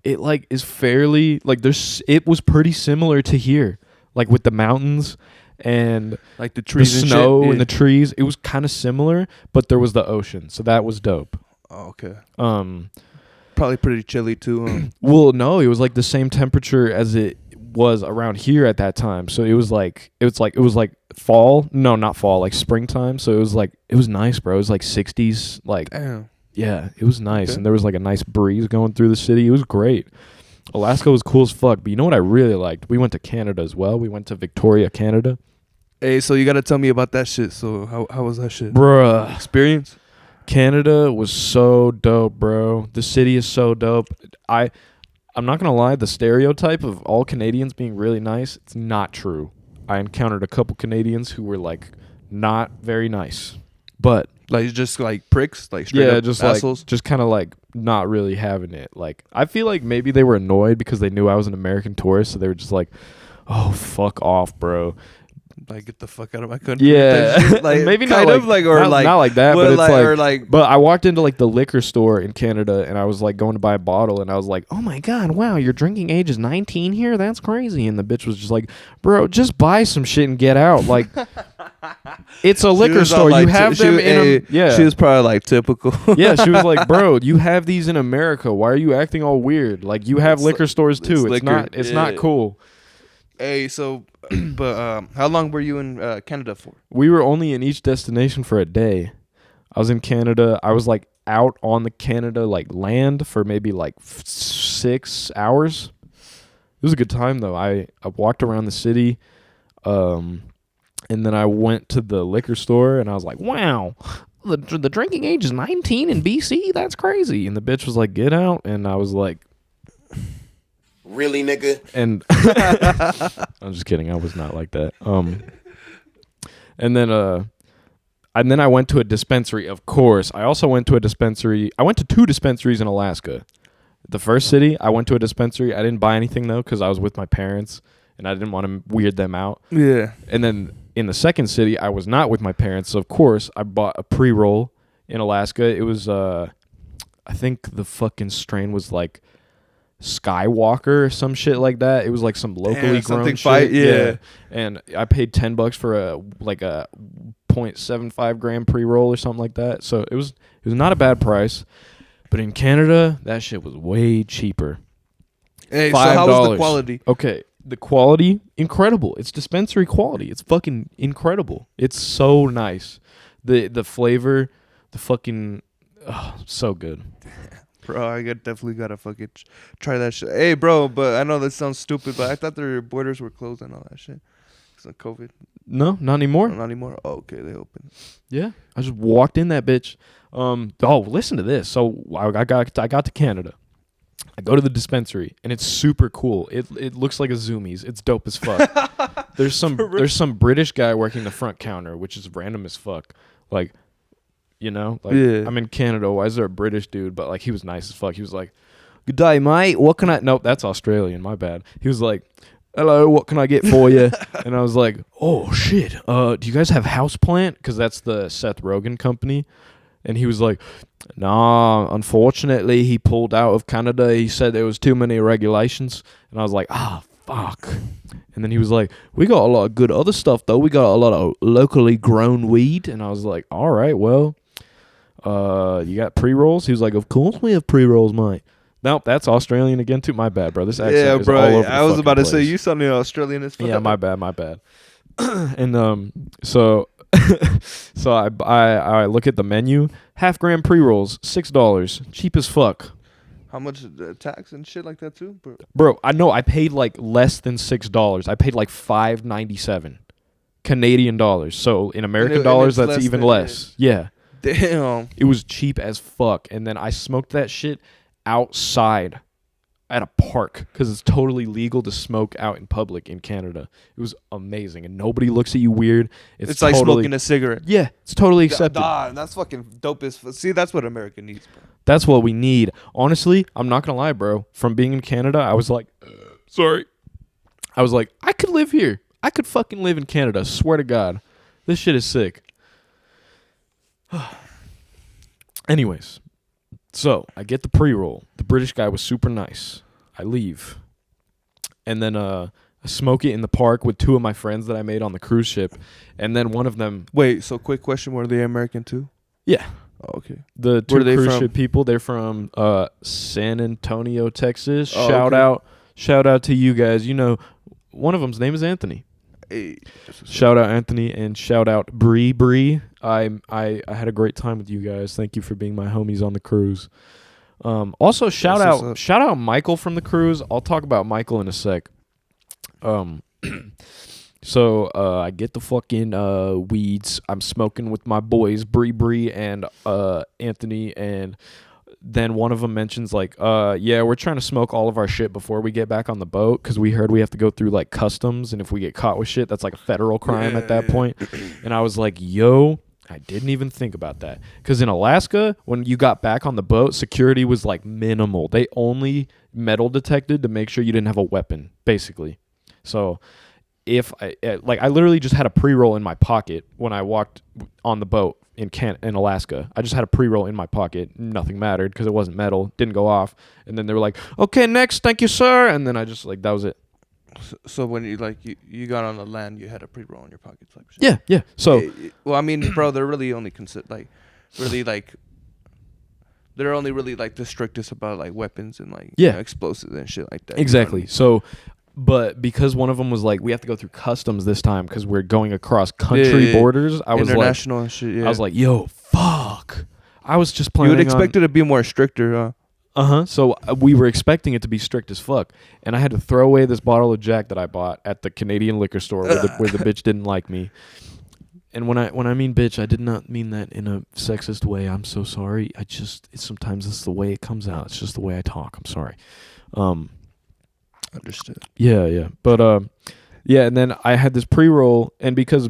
it like is fairly like it was pretty similar to here, like with the mountains and Like the the trees and snow shit. and the trees. It was kind of similar, but there was the ocean, so that was dope. Oh, okay. Probably probably pretty chilly too. Well, no, it was like the same temperature as it was around here at that time. So it was like fall. No, not fall, like springtime. So it was nice, bro. It was like 60s. Like, Damn. yeah, it was nice. Okay. And there was like a nice breeze going through the city. It was great. Alaska was cool as fuck. But you know what I really liked? We went to Canada as well. We went to Victoria, Canada. Hey, so you gotta tell me about that shit. So how was that shit? Bruh. Experience? Canada was so dope, bro. The city is so dope. I'm not gonna lie, the stereotype of all Canadians being really nice, it's not true. I encountered a couple Canadians who were like not very nice. But Like just like pricks, like straight up just assholes. like just kind of like not really having it. Like I feel like maybe they were annoyed because they knew I was an American tourist, so they were just like, "Oh, fuck off, bro." Like get the fuck out of my country. Yeah, type shit. Like maybe kind not of like or not, like not like that, well, but it's like, like, or like But I walked into like the liquor store in Canada, and I was like going to buy a bottle, and I was like, "Oh my god, wow, your drinking age is 19 here? That's crazy." And the bitch was just like, "Bro, just buy some shit and get out." Like, it's a she liquor was all store. like, You have she them was- in hey, a yeah. She was probably like typical. Yeah, she was like, "Bro, you have these in America. Why are you acting all weird? Like, you have It's liquor stores it's too. It's liquor. not Yeah. cool." Hey, so but how long were you in Canada for? We were only in each destination for a day. I was in Canada. I was like out on the Canada like land for maybe like 6 hours. It was a good time though. I walked around the city, and then I went to the liquor store and I was like, "Wow, the drinking age is 19 in BC. That's crazy." And the bitch was like, "Get out," and I was like, Really, nigga? and I'm just kidding. I was not like that. And then I went to a dispensary. Of course, I also went to a dispensary. I went to 2 dispensaries in Alaska. The first city, I went to a dispensary. I didn't buy anything though because I was with my parents and I didn't want to weird them out. Yeah. And then in the second city, I was not with my parents, so of course I bought a pre-roll in Alaska. It was I think the fucking strain was like Skywalker or some shit like that. It was like some locally grown shit. Fight, yeah. And I paid $10 for a 0.75 gram pre-roll or something like that. So it was not a bad price. But in Canada, that shit was way cheaper. Hey, $5. so how was the quality? Okay, the quality, incredible. It's dispensary quality. It's fucking incredible. It's so nice. The flavor, the fucking, so good. Bro, I definitely gotta fucking try that shit. Hey, bro, but I know that sounds stupid, but I thought their borders were closed and all that shit. Because of COVID. No, not anymore. Not anymore? Oh, okay, they open. Yeah, I just walked in that bitch. Listen to this. So I got to Canada. I go to the dispensary and it's super cool. It looks like a Zoomies. It's dope as fuck. There's some British guy working the front counter, which is random as fuck. Like, you know, like Yeah. I'm in Canada. Why is there a British dude? But like he was nice as fuck. He was like, "Good day, mate. What can I?" Nope, that's Australian. My bad. He was like, "Hello, what can I get for you?" And I was like, "Oh shit. Do you guys have Houseplant? Because that's the Seth Rogen company." And he was like, "Nah, unfortunately, he pulled out of Canada. He said there was too many regulations." And I was like, fuck. And then he was like, "We got a lot of good other stuff, though. We got a lot of locally grown weed." And I was like, "All right, well, you got pre-rolls?" He was like, "Of course we have pre-rolls, mate." Nope, that's Australian again, too. My bad, bro. This accent Yeah, is bro. all over the I was fucking about to say, place. you sounded Australian as fuck. Yeah, my bad. And so so I look at the menu, half gram pre-rolls, $6, cheap as fuck. How much tax and shit like that, too? Bro, I know I paid like less than $6. I paid like $5.97 Canadian dollars. So in American dollars, it's that's less even than- less. Yeah. Damn. It was cheap as fuck. And then I smoked that shit outside at a park because it's totally legal to smoke out in public in Canada. It was amazing. And nobody looks at you weird. It's like totally, smoking a cigarette. Yeah, it's totally accepted. That's fucking dope as fuck. See, that's what America needs, bro. That's what we need. Honestly, I'm not going to lie, bro. From being in Canada, I was like, sorry. I was like, I could live here. I could fucking live in Canada. Swear to God. This shit is sick. Anyways, so I get the pre-roll. The British guy was super nice. I leave. And then I smoke it in the park with 2 of my friends that I made on the cruise ship. And then one of them... Wait, so quick question. Were they American, too? Yeah. Oh, okay. The two Where are they cruise from? ship people, they're from San Antonio, Texas. Oh, Shout out to you guys. You know, one of them's name is Anthony. Hey, Shout out Anthony and shout out Bree. I had a great time with you guys. Thank you for being my homies on the cruise. Also shout out Michael from the cruise. I'll talk about Michael in a sec. So I get the fucking weeds. I'm smoking with my boys Bree and Anthony, and then one of them mentions like, yeah, we're trying to smoke all of our shit before we get back on the boat because we heard we have to go through like customs, and if we get caught with shit, that's like a federal crime at that point. And I was like, yo, I didn't even think about that, because in Alaska, when you got back on the boat, security was like minimal. They only metal detected to make sure you didn't have a weapon, basically. So if I literally just had a pre-roll in my pocket when I walked on the boat in Alaska. I just had a pre-roll in my pocket. Nothing mattered because it wasn't metal, didn't go off. And then they were like, okay, next, thank you, sir. And then I just like, that was it. So when you got on the land, you had a pre-roll in your pocket type shit. Yeah. So well, I mean, bro, they're really only they're only really like the strictest about like weapons and like explosives and shit like that. Exactly. You know what I mean? So, but because one of them was like, we have to go through customs this time because we're going across country borders. I was international like, and shit. Yeah. I was like, yo, fuck. I was just You planning. would expect it to be more stricter, huh? So we were expecting it to be strict as fuck, and I had to throw away this bottle of Jack that I bought at the Canadian liquor store where the bitch didn't like me. And when I mean bitch, I did not mean that in a sexist way. I'm so sorry. Sometimes it's the way it comes out. It's just the way I talk. I'm sorry. Understood. Yeah. But yeah, and then I had this pre-roll, and because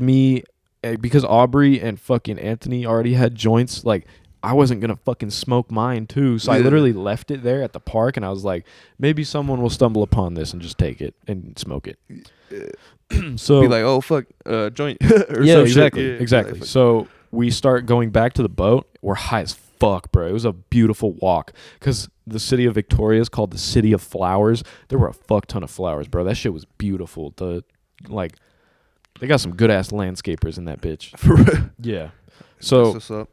Aubrey and fucking Anthony already had joints, like I wasn't gonna fucking smoke mine too. So I literally left it there at the park, and I was like, maybe someone will stumble upon this and just take it and smoke it. So be like, oh fuck, joint. Or yeah, some exactly, shit. Yeah, exactly. So we start going back to the boat. We're high as fuck, bro. It was a beautiful walk because the city of Victoria is called the City of Flowers. There were a fuck ton of flowers, bro. That shit was beautiful. They got some good ass landscapers in that bitch. For real. Yeah. So what's up.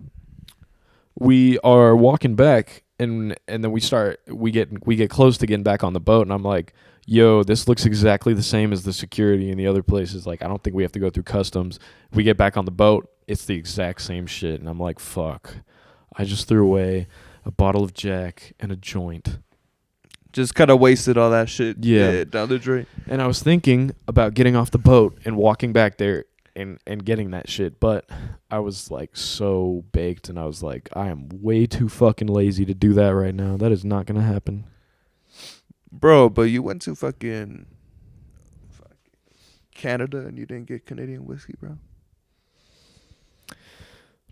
we are walking back, and then we get close to getting back on the boat, and I'm like, yo, this looks exactly the same as the security in the other places. Like, I don't think we have to go through customs. We get back on the boat, it's the exact same shit. And I'm like, fuck. I just threw away a bottle of Jack and a joint. Just kind of wasted all that shit. Yeah. Down the drain. And I was thinking about getting off the boat and walking back there and getting that shit. But I was like so baked, and I was like, I am way too fucking lazy to do that right now. That is not going to happen. Bro, but you went to fucking Canada and you didn't get Canadian whiskey, bro?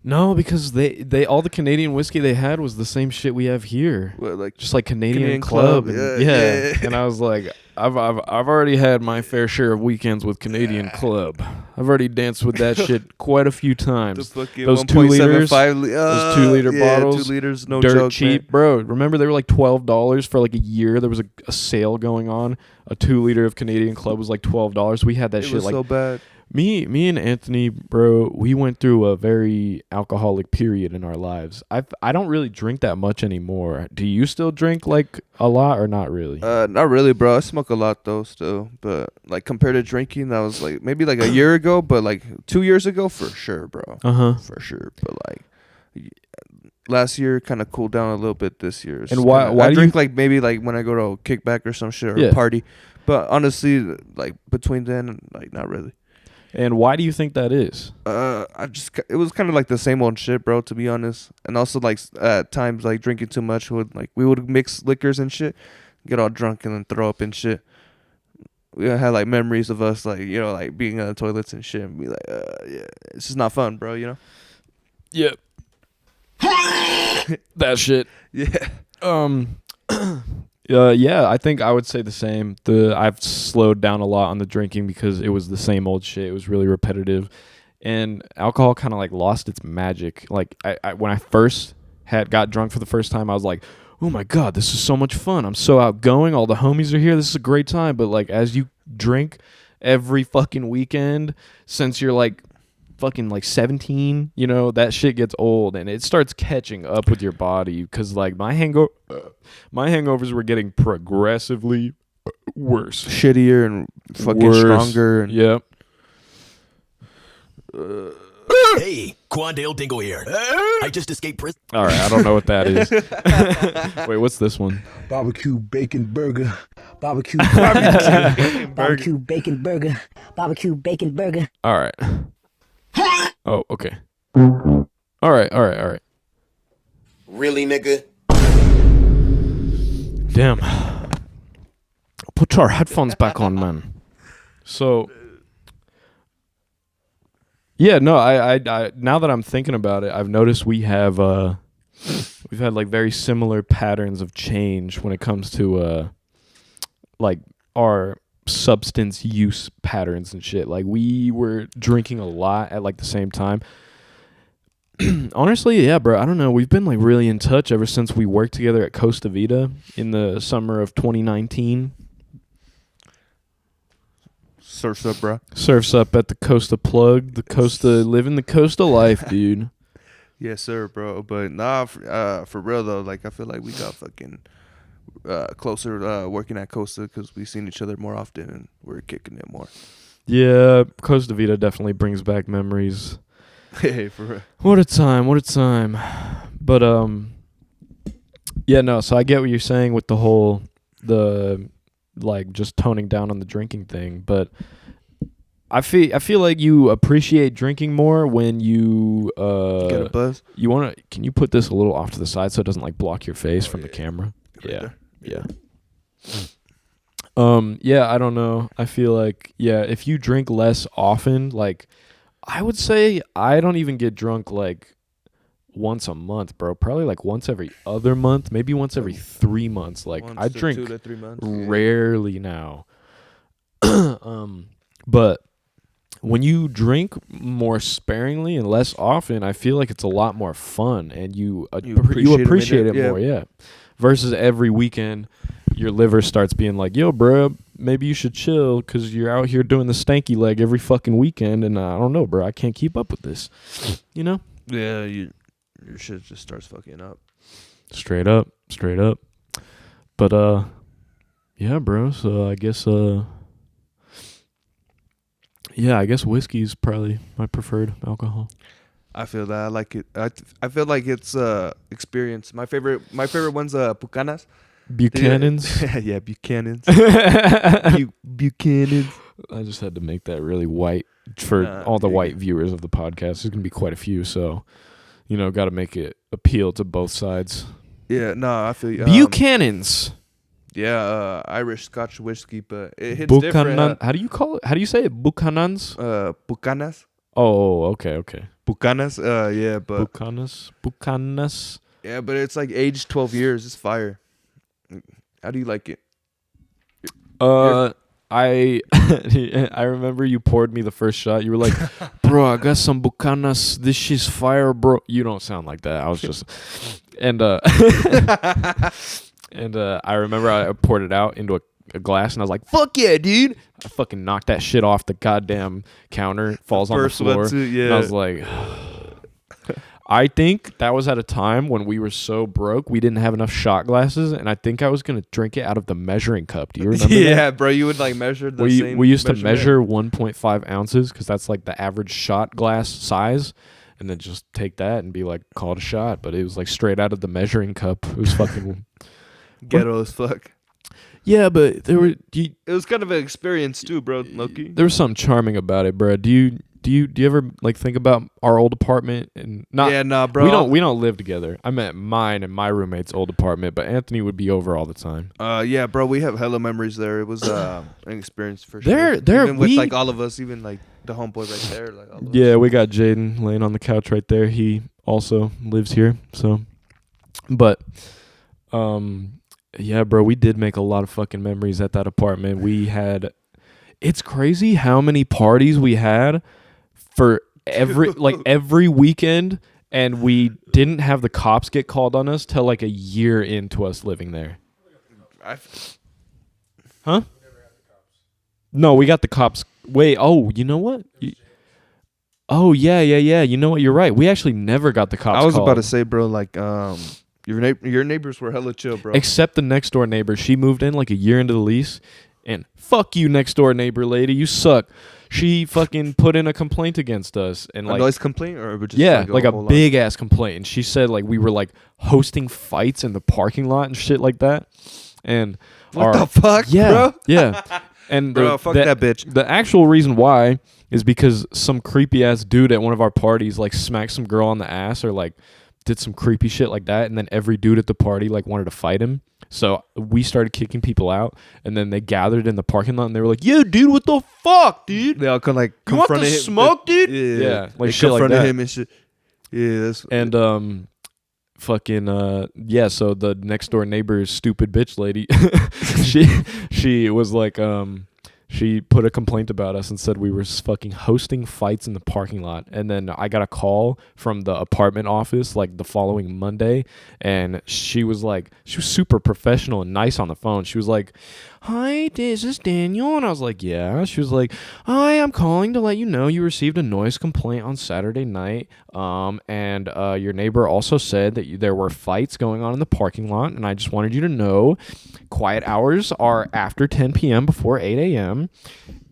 No, because they all the Canadian whiskey they had was the same shit we have here. What, like just like Canadian Club? And, Yeah. And I was like, I've already had my fair share of weekends with Canadian Club. I've already danced with that shit quite a few times. The fucking Those 2 liters, those 2 liter bottles, 2 liters, no dirt joke, cheap, man. bro. Remember they were like $12 for like a year. There was a sale going on. A 2 liter of Canadian Club was like $12. We had that It shit was like so bad. Me and Anthony, bro, we went through a very alcoholic period in our lives. I don't really drink that much anymore. Do you still drink like a lot or not really? Not really, bro. I smoke a lot though still, but like compared to drinking, that was like maybe like a year ago, but like 2 years ago for sure, bro. For sure. But like last year kind of cooled down a little bit this year. And why I do drink you like maybe like when I go to a kickback or some shit or a party. But honestly, like between then, like not really. And why do you think that is? It was kind of like the same old shit, bro, to be honest. And also like at times like drinking too much we would mix liquors and shit, get all drunk and then throw up and shit. We had like memories of us like, you know, like being on the toilets and shit and be like, yeah, it's just not fun, bro, you know? Yep. That shit. Yeah. Yeah, I think I would say the same. I've slowed down a lot on the drinking because it was the same old shit. It was really repetitive, and alcohol kind of like lost its magic. Like I when I first got drunk for the first time, I was like, oh my god, this is so much fun. I'm so outgoing. All the homies are here. This is a great time. But like as you drink every fucking weekend since you're like fucking like 17, you know, that shit gets old and it starts catching up with your body. Because like my hangovers were getting progressively worse, shittier and fucking stronger. And yep. Hey, Quandale Dingo here. I just escaped prison. All right, I don't know what that is. Wait, what's this one? Barbecue bacon burger. Barbecue Barbecue bacon burger. Barbecue bacon burger. All right. Oh, okay. All right. Really, nigga? Damn. Put our headphones back on, man. So, yeah, no, I now that I'm thinking about it, I've noticed we've had like very similar patterns of change when it comes to like our substance use patterns and shit. Like we were drinking a lot at like the same time. Honestly, yeah, bro, I don't know. We've been like really in touch ever since we worked together at Costa Vida in the summer of 2019. Surf's up, bro. Surfs up at the Costa Plug, the Costa, living the Costa life, dude. Yes, sir, bro. But nah, for real though, like I feel like we got fucking closer working at Costa because we've seen each other more often and we're kicking it more. Yeah, Costa Vida definitely brings back memories. Hey, for real. What a time. But yeah, no, so I get what you're saying with the like just toning down on the drinking thing, but I feel like you appreciate drinking more when you Get a buzz. Can you put this a little off to the side so it doesn't like block your face from the camera? Right Yeah. Yeah, I don't know. I feel like, yeah, if you drink less often, like I would say I don't even get drunk like once a month, bro. Probably like once every other month, maybe once every 3 months. Like I drink 2 to 3 months. rarely now. But when you drink more sparingly and less often, I feel like it's a lot more fun and you appreciate it more, yeah. Versus every weekend, your liver starts being like, yo, bro, maybe you should chill because you're out here doing the stanky leg every fucking weekend. And I don't know, bro, I can't keep up with this. You know? Yeah, your shit just starts fucking up. Straight up. But, yeah, bro, so I guess, yeah, I guess whiskey's probably my preferred alcohol. I feel that. I like it. I feel like it's experience. My favorite one's Pucanas. Buchanan's? Yeah, Buchanan's. Buchanan's. I just had to make that really white for all the white viewers of the podcast. There's going to be quite a few, so, you know, got to make it appeal to both sides. Yeah, no, I feel you. Buchanan's. Yeah, Irish Scotch whiskey, but it hits different. How do you call it? How do you say it? Buchanan's? Pucanas. Oh, okay. Bucanas, yeah, but Bucanas. yeah, but it's like aged 12 years. It's fire. How do you like it? I remember you poured me the first shot. You were like, "Bro, I got some Bucanas. This shit's fire, bro." You don't sound like that. I was just, and I remember I poured it out into a glass, and I was like, "Fuck yeah, dude!" I fucking knocked that shit off the goddamn counter. Falls on the floor. Yeah. And I was like, I think that was at a time when we were so broke we didn't have enough shot glasses, and I think I was gonna drink it out of the measuring cup. Do you remember? Yeah, bro. You would like measure the same. We used to measure 1.5 ounces because that's like the average shot glass size, and then just take that and be like, call it a shot. But it was like straight out of the measuring cup. It was fucking ghetto as fuck. Yeah, but it was kind of an experience too, bro. Loki. There was something charming about it, bro. Do you ever like think about our old apartment and not? Yeah, nah, bro. We don't live together. I'm at mine and my roommate's old apartment, but Anthony would be over all the time. Yeah, bro. We have hella memories there. It was an experience for sure. Even with like all of us, even like the homeboy right there. Like all of yeah, us. we got Jaden laying on the couch right there. He also lives here. So, but yeah, bro, we did make a lot of fucking memories at that apartment. It's crazy how many parties we had for every weekend, and we didn't have the cops get called on us till like a year into us living there. Huh? No, we got the cops. Wait, oh, you know what? Oh, yeah. You know what? You're right. We actually never got the cops I was called. about to say, bro, like, your neighbors were hella chill, bro. Except the next door neighbor. She moved in like a year into the lease. And fuck you, next door neighbor lady. You suck. She fucking put in a complaint against us. And A like, noise complaint? Or just yeah, like a whole lot? big ass complaint. And she said like we were like hosting fights in the parking lot and shit like that. And What the fuck, yeah, bro? Yeah. And Bro, fuck that bitch. The actual reason why is because some creepy ass dude at one of our parties like smacked some girl on the ass or like did some creepy shit like that, and then every dude at the party like wanted to fight him. So we started kicking people out, and then they gathered in the parking lot, and they were like, "Yo, dude, what the fuck, dude? They all kind of like You want confronted to him. smoke, dude?" Yeah, like they shit like confronted that. him and shit. Yeah, that's And so the next door neighbor's stupid bitch lady, she was like she put a complaint about us and said we were fucking hosting fights in the parking lot. And then I got a call from the apartment office like the following Monday, and she was super professional and nice on the phone. She was like, "Hi, is this Daniel?" And I was like, "Yeah." She was like, "Hi, I'm calling to let you know you received a noise complaint on Saturday night. And your neighbor also said that there were fights going on in the parking lot, and I just wanted you to know quiet hours are after 10 p.m. before 8 a.m.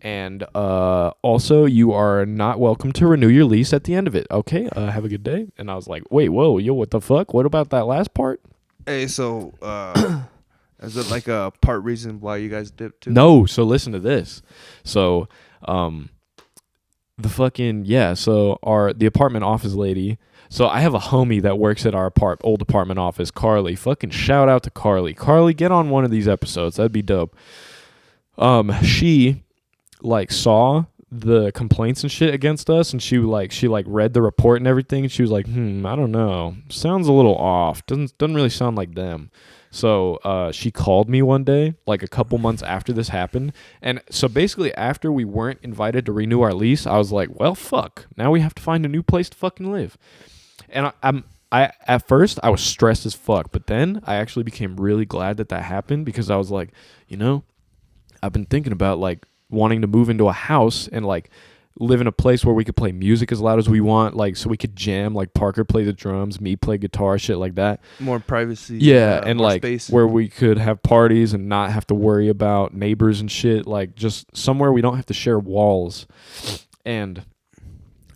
And also you are not welcome to renew your lease at the end of it. Okay, have a good day." And I was like, "Wait, whoa, yo, what the fuck? What about that last part?" Hey, so is it like a part reason why you guys dipped too? No, so listen to this. So, the apartment office lady. So I have a homie that works at our old apartment office, Carly. Fucking shout out to Carly. Carly, get on one of these episodes. That'd be dope. She like saw the complaints and shit against us, and she read the report and everything, and she was like, I don't know. Sounds a little off. Doesn't really sound like them. So she called me one day, like a couple months after this happened. And so basically after we weren't invited to renew our lease, I was like, well, fuck. Now we have to find a new place to fucking live. And I at first I was stressed as fuck, but then I actually became really glad that happened, because I was like, I've been thinking about like wanting to move into a house and like live in a place where we could play music as loud as we want, like so we could jam, like Parker play the drums, me play guitar, shit like that. More privacy. Yeah, and more like space. where we could have parties and not have to worry about neighbors and shit, like just somewhere we don't have to share walls. And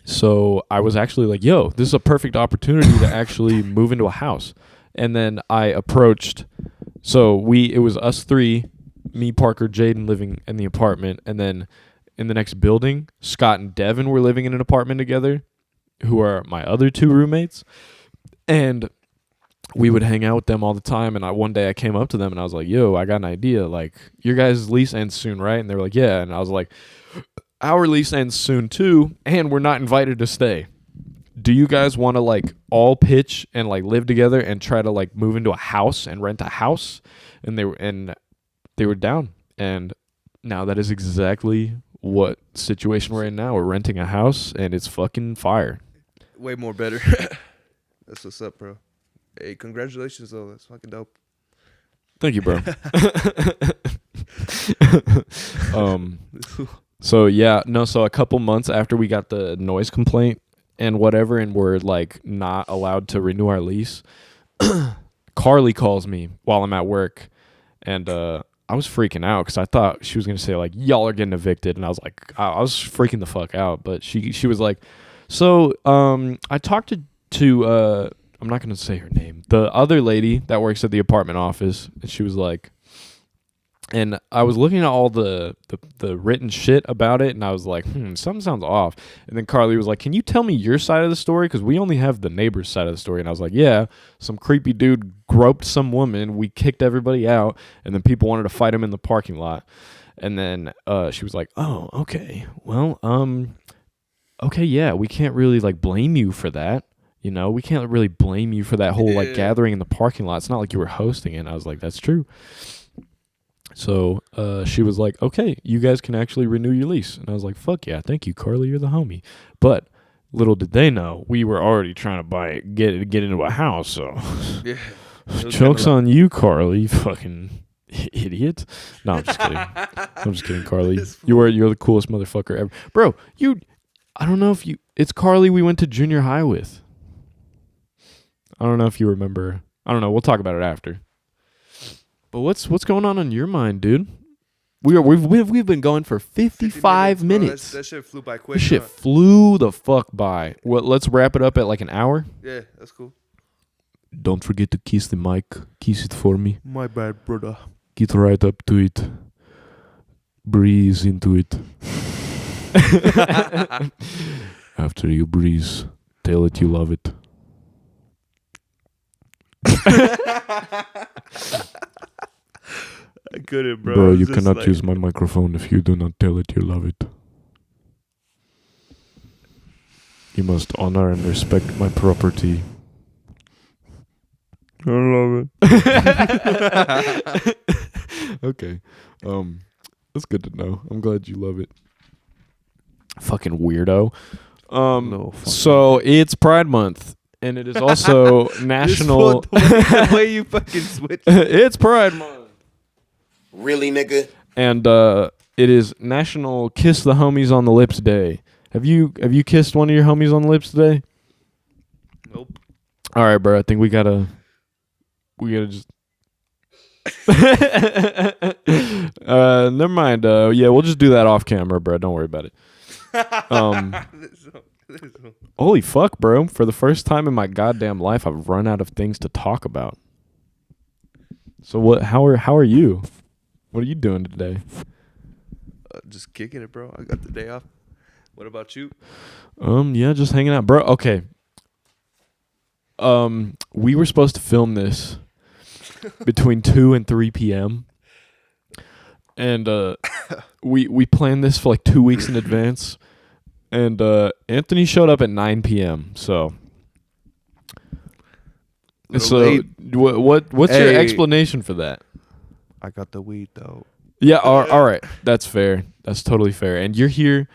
so I was actually like, yo, this is a perfect opportunity to actually move into a house. And then I approached, it was us three, me, Parker, Jaden living in the apartment, and then in the next building, Scott and Devin were living in an apartment together, who are my other two roommates. And we would hang out with them all the time. And one day I came up to them and I was like, yo, I got an idea. Like, your guys' lease ends soon, right? And they were like, yeah. And I was like, our lease ends soon too, and we're not invited to stay. Do you guys want to like all pitch and like live together and try to like move into a house and rent a house? And they were down. And now that is exactly what situation we're in now. We're renting a house, and it's fucking fire. Way more better. That's what's up, bro. Hey, congratulations though. That's fucking dope. Thank you, bro. So a couple months after we got the noise complaint and whatever, and we're like not allowed to renew our lease, Carly calls me while I'm at work, and I was freaking out because I thought she was gonna say like, y'all are getting evicted, and I was like, I was freaking the fuck out. But she was like, so I talked to I'm not gonna say her name, the other lady that works at the apartment office, and she was like, and I was looking at all the written shit about it, and I was like, something sounds off. And then Carly was like, can you tell me your side of the story? Because we only have the neighbor's side of the story. And I was like, yeah, some creepy dude groped some woman. We kicked everybody out, and then people wanted to fight him in the parking lot. And then she was like, oh, okay. Well, okay, yeah, we can't really like blame you for that. We can't really blame you for that whole like gathering in the parking lot. It's not like you were hosting it. And I was like, that's true. So she was like, okay, you guys can actually renew your lease. And I was like, fuck yeah, thank you, Carly, you're the homie. But little did they know, we were already trying to get into a house. So Yeah. joke's on you, Carly, you fucking idiot. No, I'm just kidding. I'm just kidding, Carly. You're the coolest motherfucker ever. Bro, I don't know if you. It's Carly we went to junior high with. I don't know if you remember. I don't know. We'll talk about it after. But what's going on your mind, dude? We've been going for 55 minutes. That shit flew by quick. This shit flew the fuck by. What? Let's wrap it up at like an hour. Yeah, that's cool. Don't forget to kiss the mic. Kiss it for me. My bad, brother. Get right up to it. Breathe into it. After you breathe, tell it you love it. I couldn't, bro. Bro, you cannot use my microphone if you do not tell it you love it. You must honor and respect my property. I love it. Okay. That's good to know. I'm glad you love it. Fucking weirdo. So it's Pride Month. And it is also National. The way you fucking switch. It's Pride Month. Really, nigga? And it is National Kiss the Homies on the Lips Day. Have you kissed one of your homies on the lips today? Nope. All right, bro. I think we gotta just. Never mind. Yeah, we'll just do that off camera, bro. Don't worry about it. Holy fuck, bro. For the first time in my goddamn life, I've run out of things to talk about. So what? How are you? What are you doing today? Just kicking it, bro. I got the day off. What about you? Yeah, just hanging out, bro. Okay. We were supposed to film this between 2 and 3 p.m. And we planned this for like 2 weeks in advance. And Anthony showed up at 9 p.m. So what's your explanation for that? I got the weed though. Yeah, all right. That's fair. That's totally fair. And you're here.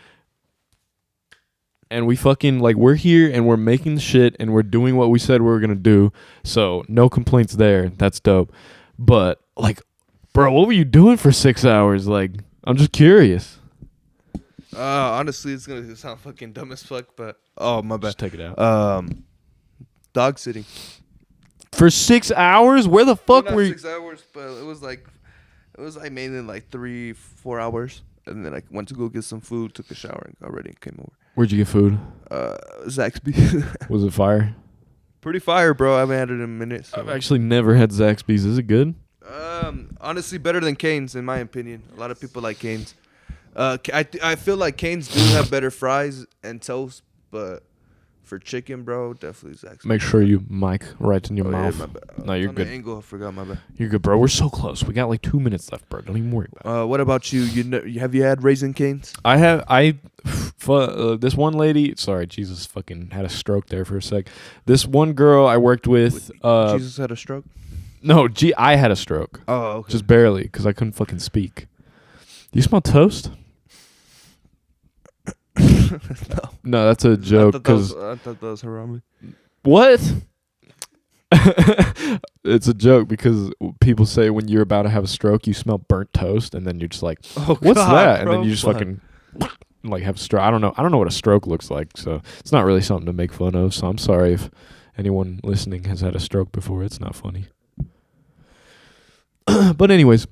And we fucking, like, we're here and we're making the shit and we're doing what we said we were going to do. So, no complaints there. That's dope. But, like, bro, what were you doing for 6 hours? Like, I'm just curious. Honestly, it's going to sound fucking dumb as fuck, but... Oh, my bad. Just take it out. Dog sitting. For 6 hours? Where the fuck Not were you? 6 hours, but it was like mainly like 3-4 hours. And then I went to go get some food, took a shower, and got ready and came over. Where'd you get food? Zaxby's. Was it fire? Pretty fire, bro. I haven't had it in a minute. So. I've actually never had Zaxby's. Is it good? Honestly, better than Cane's, in my opinion. A lot of people like Cane's. I feel like Cane's do have better fries and toast, but for chicken, bro, definitely Zaxby's. Make sure you mic right in your mouth. Yeah, my bad. No, you're good. Angle, I forgot, my bad. You're good, bro. We're so close. We got like 2 minutes left, bro. Don't even worry about it. What about you? Have you had Raisin Cane's? This one lady, sorry, Jesus fucking had a stroke there for a sec. This one girl I worked with. Jesus had a stroke? No, I had a stroke. Oh, okay. Just barely, because I couldn't fucking speak. Do you smell toast? No, that's a joke. I thought that was Harami. What? It's a joke because people say when you're about to have a stroke, you smell burnt toast, and then you're just like, "What's that?" And then you just fucking like have a stroke. I don't know what a stroke looks like, so it's not really something to make fun of. So I'm sorry if anyone listening has had a stroke before. It's not funny. But anyways,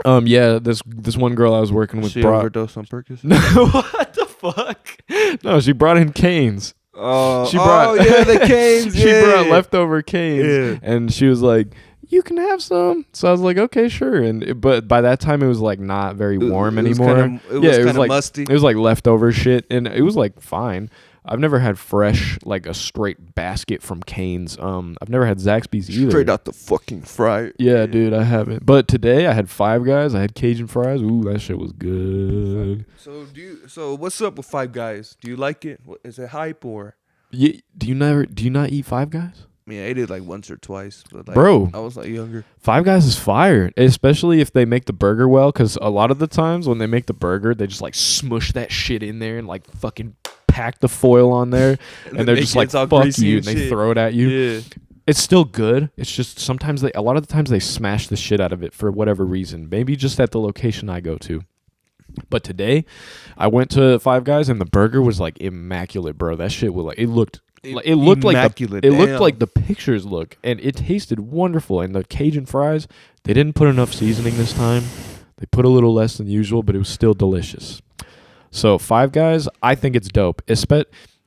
yeah, this one girl I was working with She overdosed on Percocet? No, what the fuck? No, she brought in canes. Oh, yeah, the canes. She brought leftover canes, Yeah. and she was like, "You can have some." So I was like, "Okay, sure." But by that time, it was like not very warm anymore. It was like musty. It was like leftover shit, and it was like fine. I've never had fresh, like a straight basket from Cane's. I've never had Zaxby's either. Straight out the fucking fryer. Yeah, dude, I haven't. But today I had Five Guys. I had Cajun fries. Ooh, that shit was good. So what's up with Five Guys? Do you like it? Is it hype or? Yeah, do you not eat Five Guys? I mean, I ate it like once or twice, but like, bro, I was like younger. Five Guys is fire, especially if they make the burger well. Because a lot of the times when they make the burger, they just like smush that shit in there and like fucking pack the foil on there, and they're just like, "Fuck you," and they throw it at you. Yeah. It's still good. It's just sometimes a lot of the times they smash the shit out of it for whatever reason. Maybe just at the location I go to. But today, I went to Five Guys and the burger was like immaculate, bro. That shit was like it looked like Immaculate, it looked damn. like the pictures look, and it tasted wonderful. And the Cajun fries, they didn't put enough seasoning this time. They put a little less than usual, but it was still delicious. So Five Guys, I think it's dope.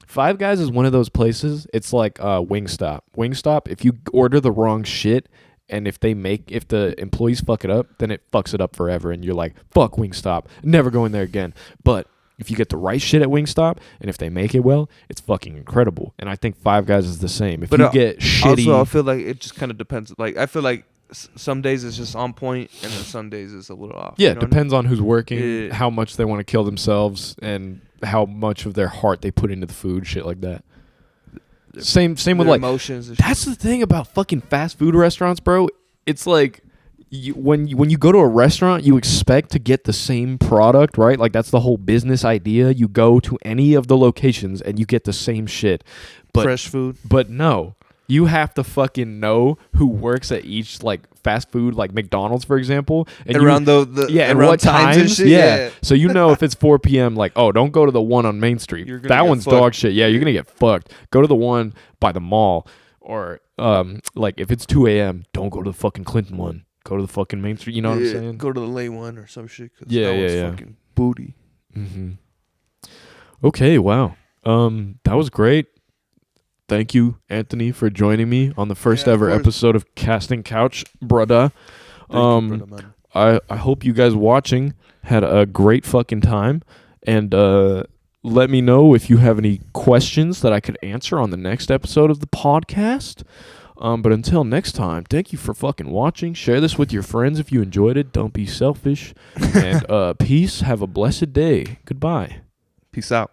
Five Guys is one of those places. It's like Wingstop. Wingstop, if you order the wrong shit, and if the employees fuck it up, then it fucks it up forever, and you're like, fuck Wingstop, never going there again. But if you get the right shit at Wingstop, and if they make it well, it's fucking incredible. And I think Five Guys is the same. If you get shitty, also I feel like it just kind of depends. Like I feel like some days it's just on point, and then some days it's a little off. yeah, you it know what I mean? depends on who's working, Yeah. how much they want to kill themselves, and how much of their heart they put into the food, shit like that. Same with Their like emotions. And that's the thing about fucking fast food restaurants, bro. It's like when you go to a restaurant, you expect to get the same product, right? Like that's the whole business idea. You go to any of the locations and you get the same shit. But fresh food. But no, you have to fucking know who works at each like fast food, like McDonald's, for example, and Around you, the yeah, and around what times and shit, yeah. yeah. So you know if it's 4 p.m., like, oh, don't go to the one on Main Street. You're gonna That get one's fucked. dog shit. Yeah, you're gonna get fucked. Go to the one by the mall, or like if it's 2 a.m., don't go to the fucking Clinton one. Go to the fucking Main Street. You know what I'm saying? Go to the late one or some shit. 'Cause Yeah, that yeah, one's yeah. fucking booty. Mm-hmm. Okay, wow. That was great. Thank you, Anthony, for joining me on the first Yeah, of ever course. episode of Casting Couch, brother. Thank you, brother, man. I hope you guys watching had a great fucking time, and let me know if you have any questions that I could answer on the next episode of the podcast. But until next time, thank you for fucking watching. Share this with your friends if you enjoyed it. Don't be selfish. And peace. Have a blessed day. Goodbye. Peace out.